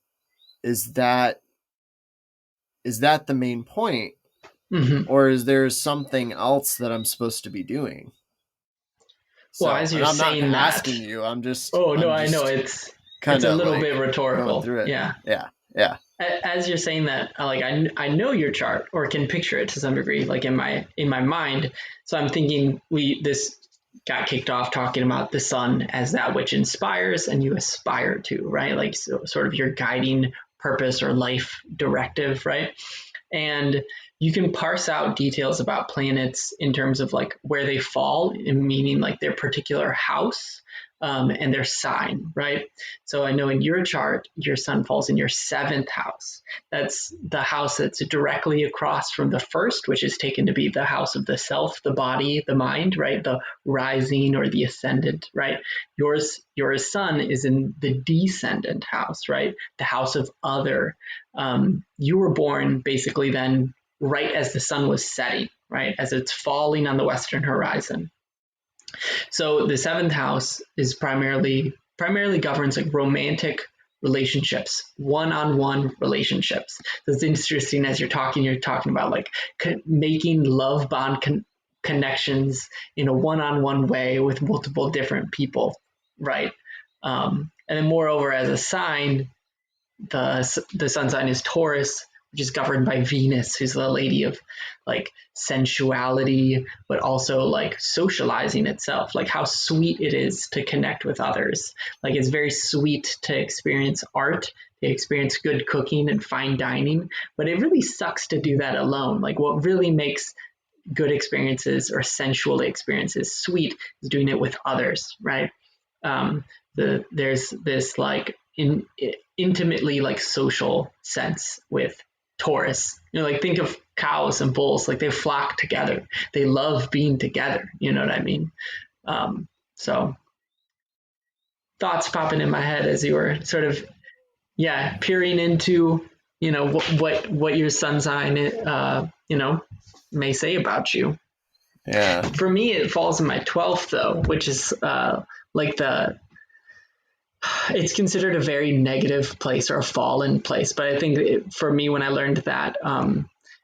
is that is that the main point, Mm-hmm. or is there something else that I'm supposed to be doing? Well, So, as and you're I'm not saying that, asking you, oh no, I'm I know just it's kind a of little bit like going rhetorical. through it. Yeah. Yeah. Yeah. as you're saying that, like I know your chart or can picture it to some degree, like in my mind. So I'm thinking this got kicked off talking about the sun as that which inspires and you aspire to, right? Like sort of your guiding purpose or life directive, right? And you can parse out details about planets in terms of like where they fall, meaning like their particular house and their sign, right? So I know in your chart, your sun falls in your seventh house. That's the house that's directly across from the first, which is taken to be the house of the self, the body, the mind, right? The rising or the ascendant, right? Your sun is in the descendant house, right? The house of other. You were born basically then right as the sun was setting, right? As it's falling on the western horizon. So the seventh house is primarily governs like romantic relationships, one-on-one relationships. So it's interesting as you're talking about like making love bond connections in a one-on-one way with multiple different people, right? And then moreover, as a sign, the sun sign is Taurus, which is governed by Venus, who's the lady of like sensuality, but also like socializing itself, like how sweet it is to connect with others. Like it's very sweet to experience art, to experience good cooking and fine dining, but it really sucks to do that alone. Like what really makes good experiences or sensual experiences sweet is doing it with others, right? There's this like intimately like social sense with Taurus. Like think of cows and bulls, like they flock together. They love being together. You know what I mean? So thoughts popping in my head as you were sort of, peering into, what your sun sign, may say about you. Yeah. For me, it falls in my 12th though, which is like it's considered a very negative place or a fallen place. But I think for me, when I learned that,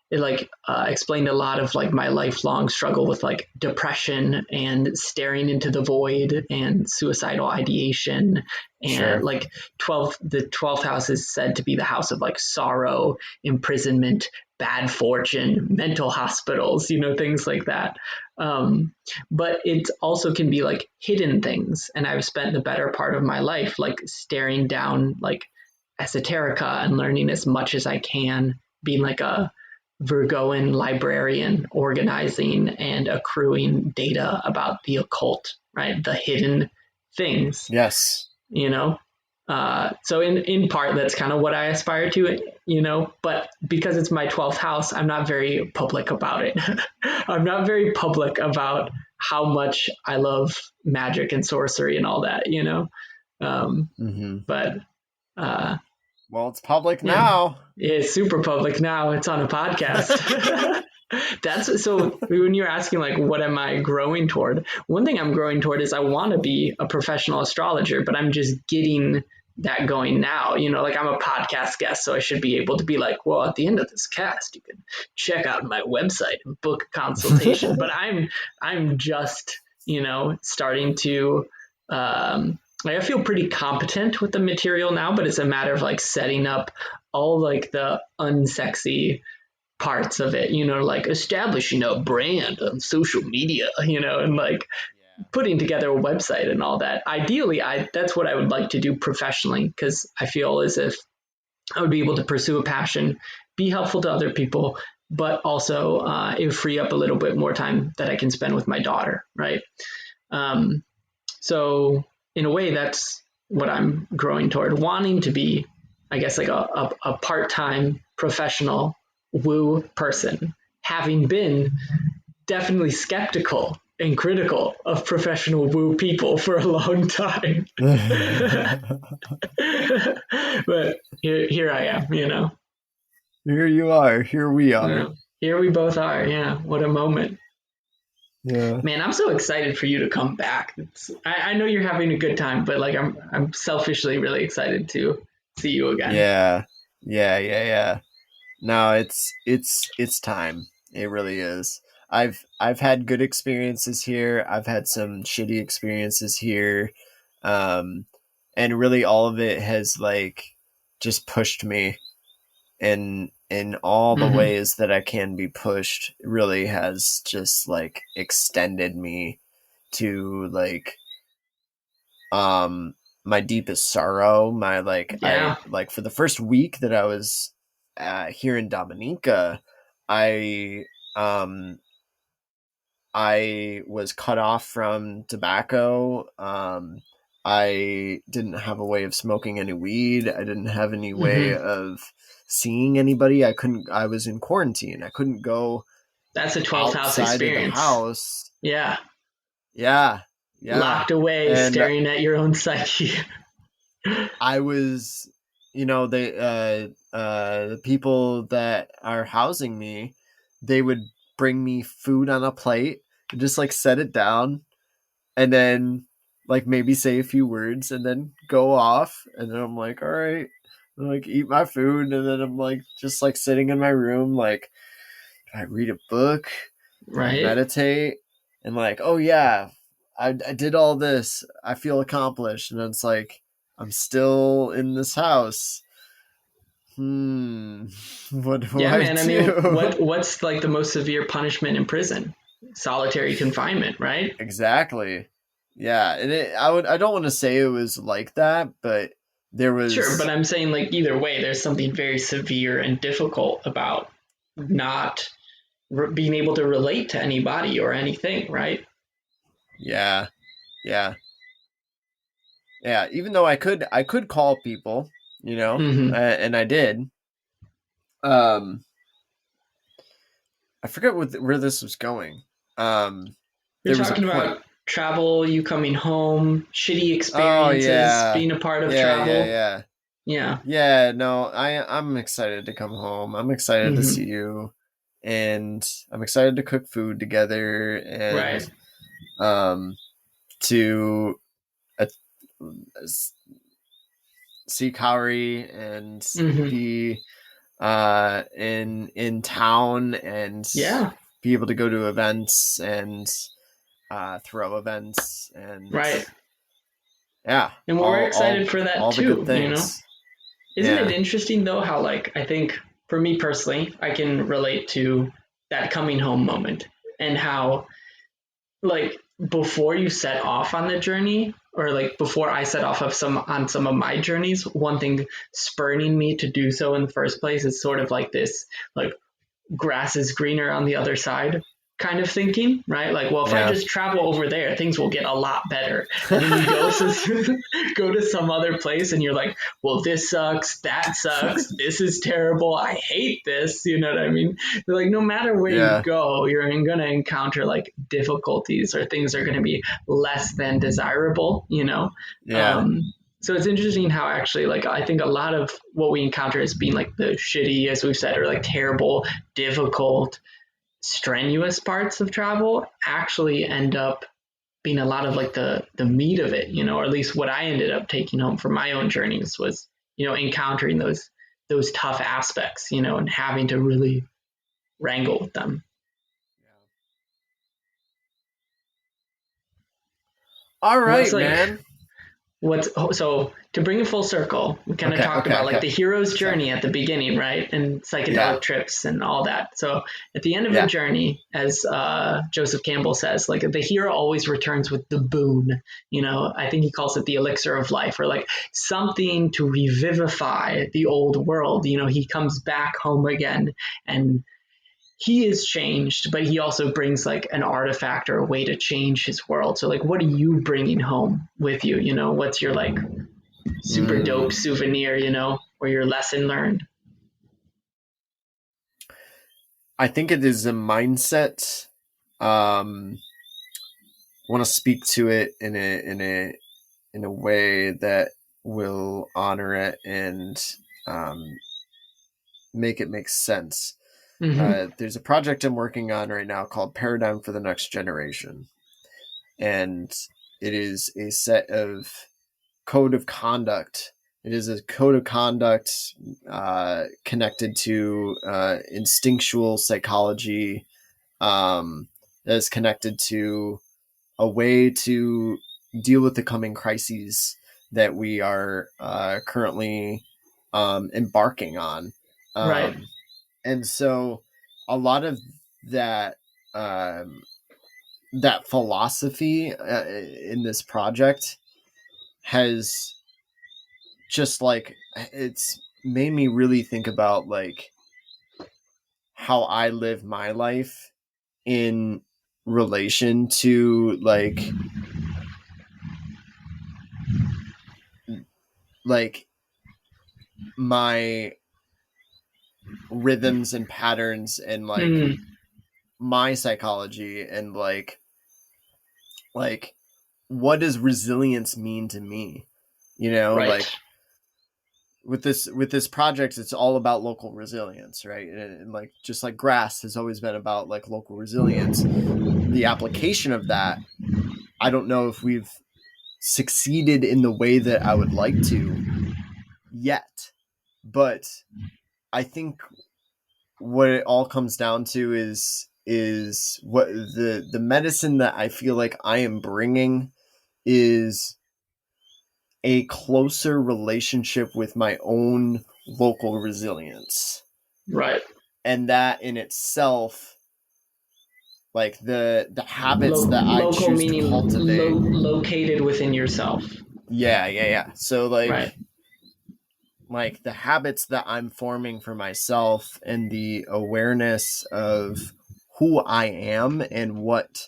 it like explained a lot of like my lifelong struggle with like depression and staring into the void and suicidal ideation. And like the 12th house is said to be the house of like sorrow, imprisonment, bad fortune, mental hospitals, things like that. But it also can be like hidden things. And I've spent the better part of my life like staring down like esoterica and learning as much as I can, being like a Virgoan librarian, organizing and accruing data about the occult, right? The hidden things. Yes. So in part, that's kind of what I aspire to, but because it's my 12th house, I'm not very public about it. I'm not very public about how much I love magic and sorcery and all that, but, well, it's public now. It's super public now. It's on a podcast. That's so when you're asking like what am I growing toward, one thing I'm growing toward is I want to be a professional astrologer, but I'm just getting that going now. Like I'm a podcast guest, so I should be able to be like, well, at the end of this cast you can check out my website and book a consultation. But I'm just starting to I feel pretty competent with the material now, but it's a matter of like setting up all like the unsexy parts of it, like establishing a brand on social media, and like putting together a website and all that. Ideally, that's what I would like to do professionally, because I feel as if I would be able to pursue a passion, be helpful to other people, but also it would free up a little bit more time that I can spend with my daughter, right? So in a way, that's what I'm growing toward, wanting to be, I guess, like a part-time professional woo person, having been definitely skeptical and critical of professional woo people for a long time. But here I am, Here you are. Here we are. Here we both are. Yeah. What a moment. Yeah. Man, I'm so excited for you to come back. I know you're having a good time, but like I'm selfishly really excited to see you again. Yeah. No, it's time. It really is. I've had good experiences here. I've had some shitty experiences here. And really all of it has like just pushed me and in all the Mm-hmm. ways that I can be pushed really has just like extended me to like um my deepest sorrow. My like I Yeah. like for the first week that I was here in Dominica, I um I was cut off from tobacco. I didn't have a way of smoking any weed. I didn't have any way Mm-hmm. of seeing anybody. I couldn't. I was in quarantine. I couldn't go That's a 12th house outside of the experience. house. Yeah. Yeah, yeah. Locked away, And staring at your own psyche. I was, the people that are housing me, they would bring me food on a plate and just like set it down and then like maybe say a few words and then go off. And then I'm like, all right, and, like eat my food. And then I'm like, just like sitting in my room, like, I read a book? Do I Right? meditate? And like, oh yeah, I did all this. I feel accomplished. And it's like, I'm still in this house. What do Yeah, I man. I mean, do? what's like the most severe punishment in prison? Solitary confinement, right? Exactly. Yeah, and I don't want to say it was like that, but there Sure, but was I'm saying like either way, there's something very severe and difficult about not being able to relate to anybody or anything, right? yeah, yeah, yeah. Even though I could call people, Mm-hmm. and I did. Um, I forget where this was going. Um, You're there was a talking point. about travel, you coming home, shitty Oh experiences, yeah, being a part of yeah, yeah, travel. yeah, Yeah. yeah. No, I'm excited to come home. I'm excited to Mm-hmm. see you, and I'm excited to cook food together and Right. um to uh, see Kaori and Mm-hmm. be in town and Yeah. be able to go to events and throw events and Right. yeah, And we're all excited for that all the good too, you know? things. Isn't it Yeah. interesting though how like I think for me personally, I can relate to that coming home moment and how like before you set off on the journey or like before I set off of some of my journeys, one thing spurning me to do so in the first place is sort of like this like grass is greener on the other side kind of thinking, right? Like, well, if I Yeah. just travel over there, things will get a lot better. And then you go to go to some other place, and you're like, well, this sucks, that sucks, this is terrible, I hate this. You know what I mean? They're like, no matter where you Yeah. go, you're going to encounter like difficulties or things are going to be less than desirable. You know, Yeah. um, so it's interesting how actually like I think a lot of what we encounter as being like the shitty, as we've said, or like terrible, difficult, strenuous parts of travel actually end up being a lot of like the meat of it, you know, or at least what I ended up taking home from my own journeys was, you know, encountering those tough aspects, you know, and having to really wrangle with them. All What's right, like man. what's so to bring it full circle, we kind of Okay. talked Okay. about like Okay. the hero's Sorry. journey at the beginning, right? And Yeah. psychedelic trips and all that. So at the end of the Yeah. journey, as Joseph Campbell says, like the hero always returns with the boon. You know, I think he calls it the elixir of life, or like something to revivify the old world. You know, he comes back home again and he is changed, but he also brings like an artifact or a way to change his world. So like, what are you bringing home with you? You know, what's your like super dope Mm. souvenir, you know, or your lesson learned? I think it is a mindset. I want to speak to it in a way that will honor it and um, make it make sense. Mm-hmm. There's a project I'm working on right now called Paradigm for the Next Generation, and it is a set of code of conduct. It is a code of conduct connected to instinctual psychology that is connected to a way to deal with the coming crises that we are currently embarking on. Right. And so a lot of that, that philosophy in this project has just like, it's made me really think about like how I live my life in relation to like my rhythms and patterns and like my psychology and like what does resilience mean to me, you know? Right. Like with this project, it's all about local resilience, right? And like just like grass has always been about like local resilience, the application of that, I don't know if we've succeeded in the way that I would like to yet, but I think what it all comes down to is what the medicine that I feel like I am bringing is a closer relationship with my own local resilience. Right. And that in itself, like the habits that I local choose to meaning cultivate. located within yourself. Yeah. So Right. like the habits that I'm forming for myself and the awareness of who I am and what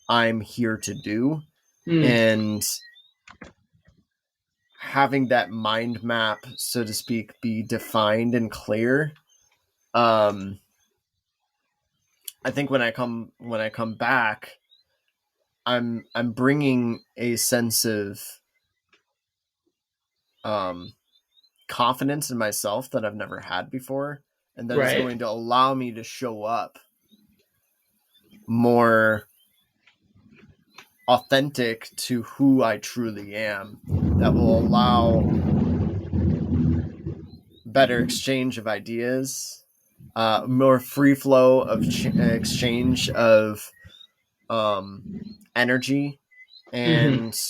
I'm here to do, and having that mind map, so to speak, be defined and clear. I think when I come back, I'm bringing a sense of confidence in myself that I've never had before, and that is going to allow me to show up more authentic to who I truly am. That will allow better exchange of ideas, more free flow of exchange of energy, and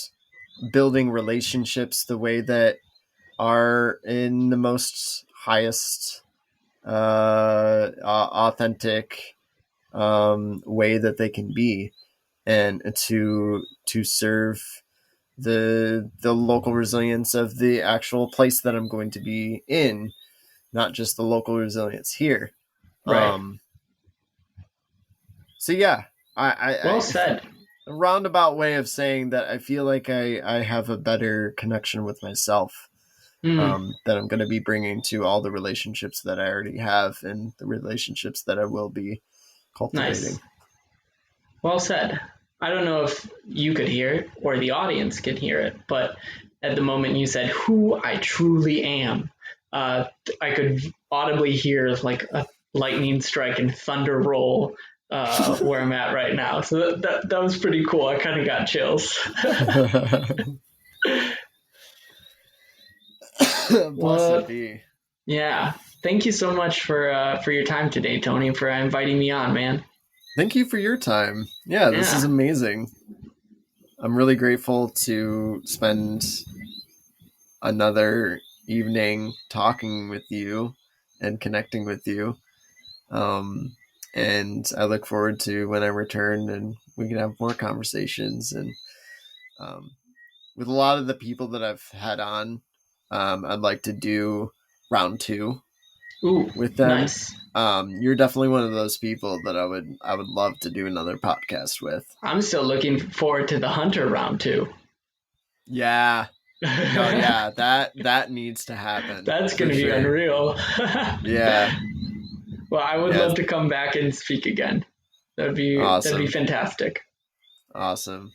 building relationships the way that are in the most highest authentic way that they can be, and to serve the local resilience of the actual place that I'm going to be in, not just the local resilience here. Right. So yeah, I well said. A roundabout way of saying that I feel like I have a better connection with myself, that I'm going to be bringing to all the relationships that I already have and the relationships that I will be cultivating. Nice. Well said. I don't know if you could hear it or the audience can hear it, but at the moment you said who I truly am, I could audibly hear like a lightning strike and thunder roll where I'm at right now. So that was pretty cool. I kind of got chills. Blessed be. Yeah. Thank you so much for your time today, Tony, and for inviting me on, man. Thank you for your time. Yeah, this is amazing. I'm really grateful to spend another evening talking with you and connecting with you. And I look forward to when I return and we can have more conversations. And with a lot of the people that I've had on, I'd like to do round 2 with them. Nice. You're definitely one of those people that I would love to do another podcast with. I'm still looking forward to the Hunter round 2. Yeah. No, yeah, that needs to happen. That's going to be unreal. Yeah. Well, I would love to come back and speak again. That'd be awesome. That'd be fantastic. Awesome.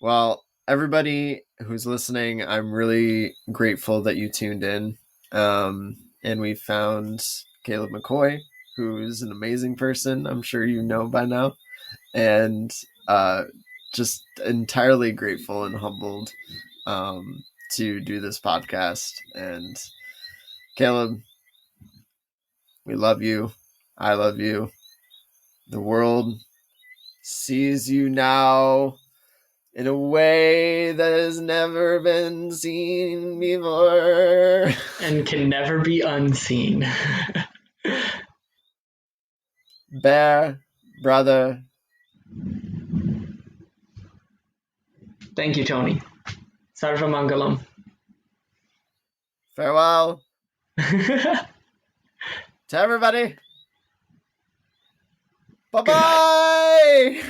Well, everybody who's listening, I'm really grateful that you tuned in. And we found Caleb Mccoy, who's an amazing person. I'm sure you know by now. And just entirely grateful and humbled to do this podcast. And Caleb, we love you. I love you. The world sees you now in a way that has never been seen before. And can never be unseen. Bear, brother. Thank you, Tony. Sarvamangalam. Farewell to everybody. Bye-bye.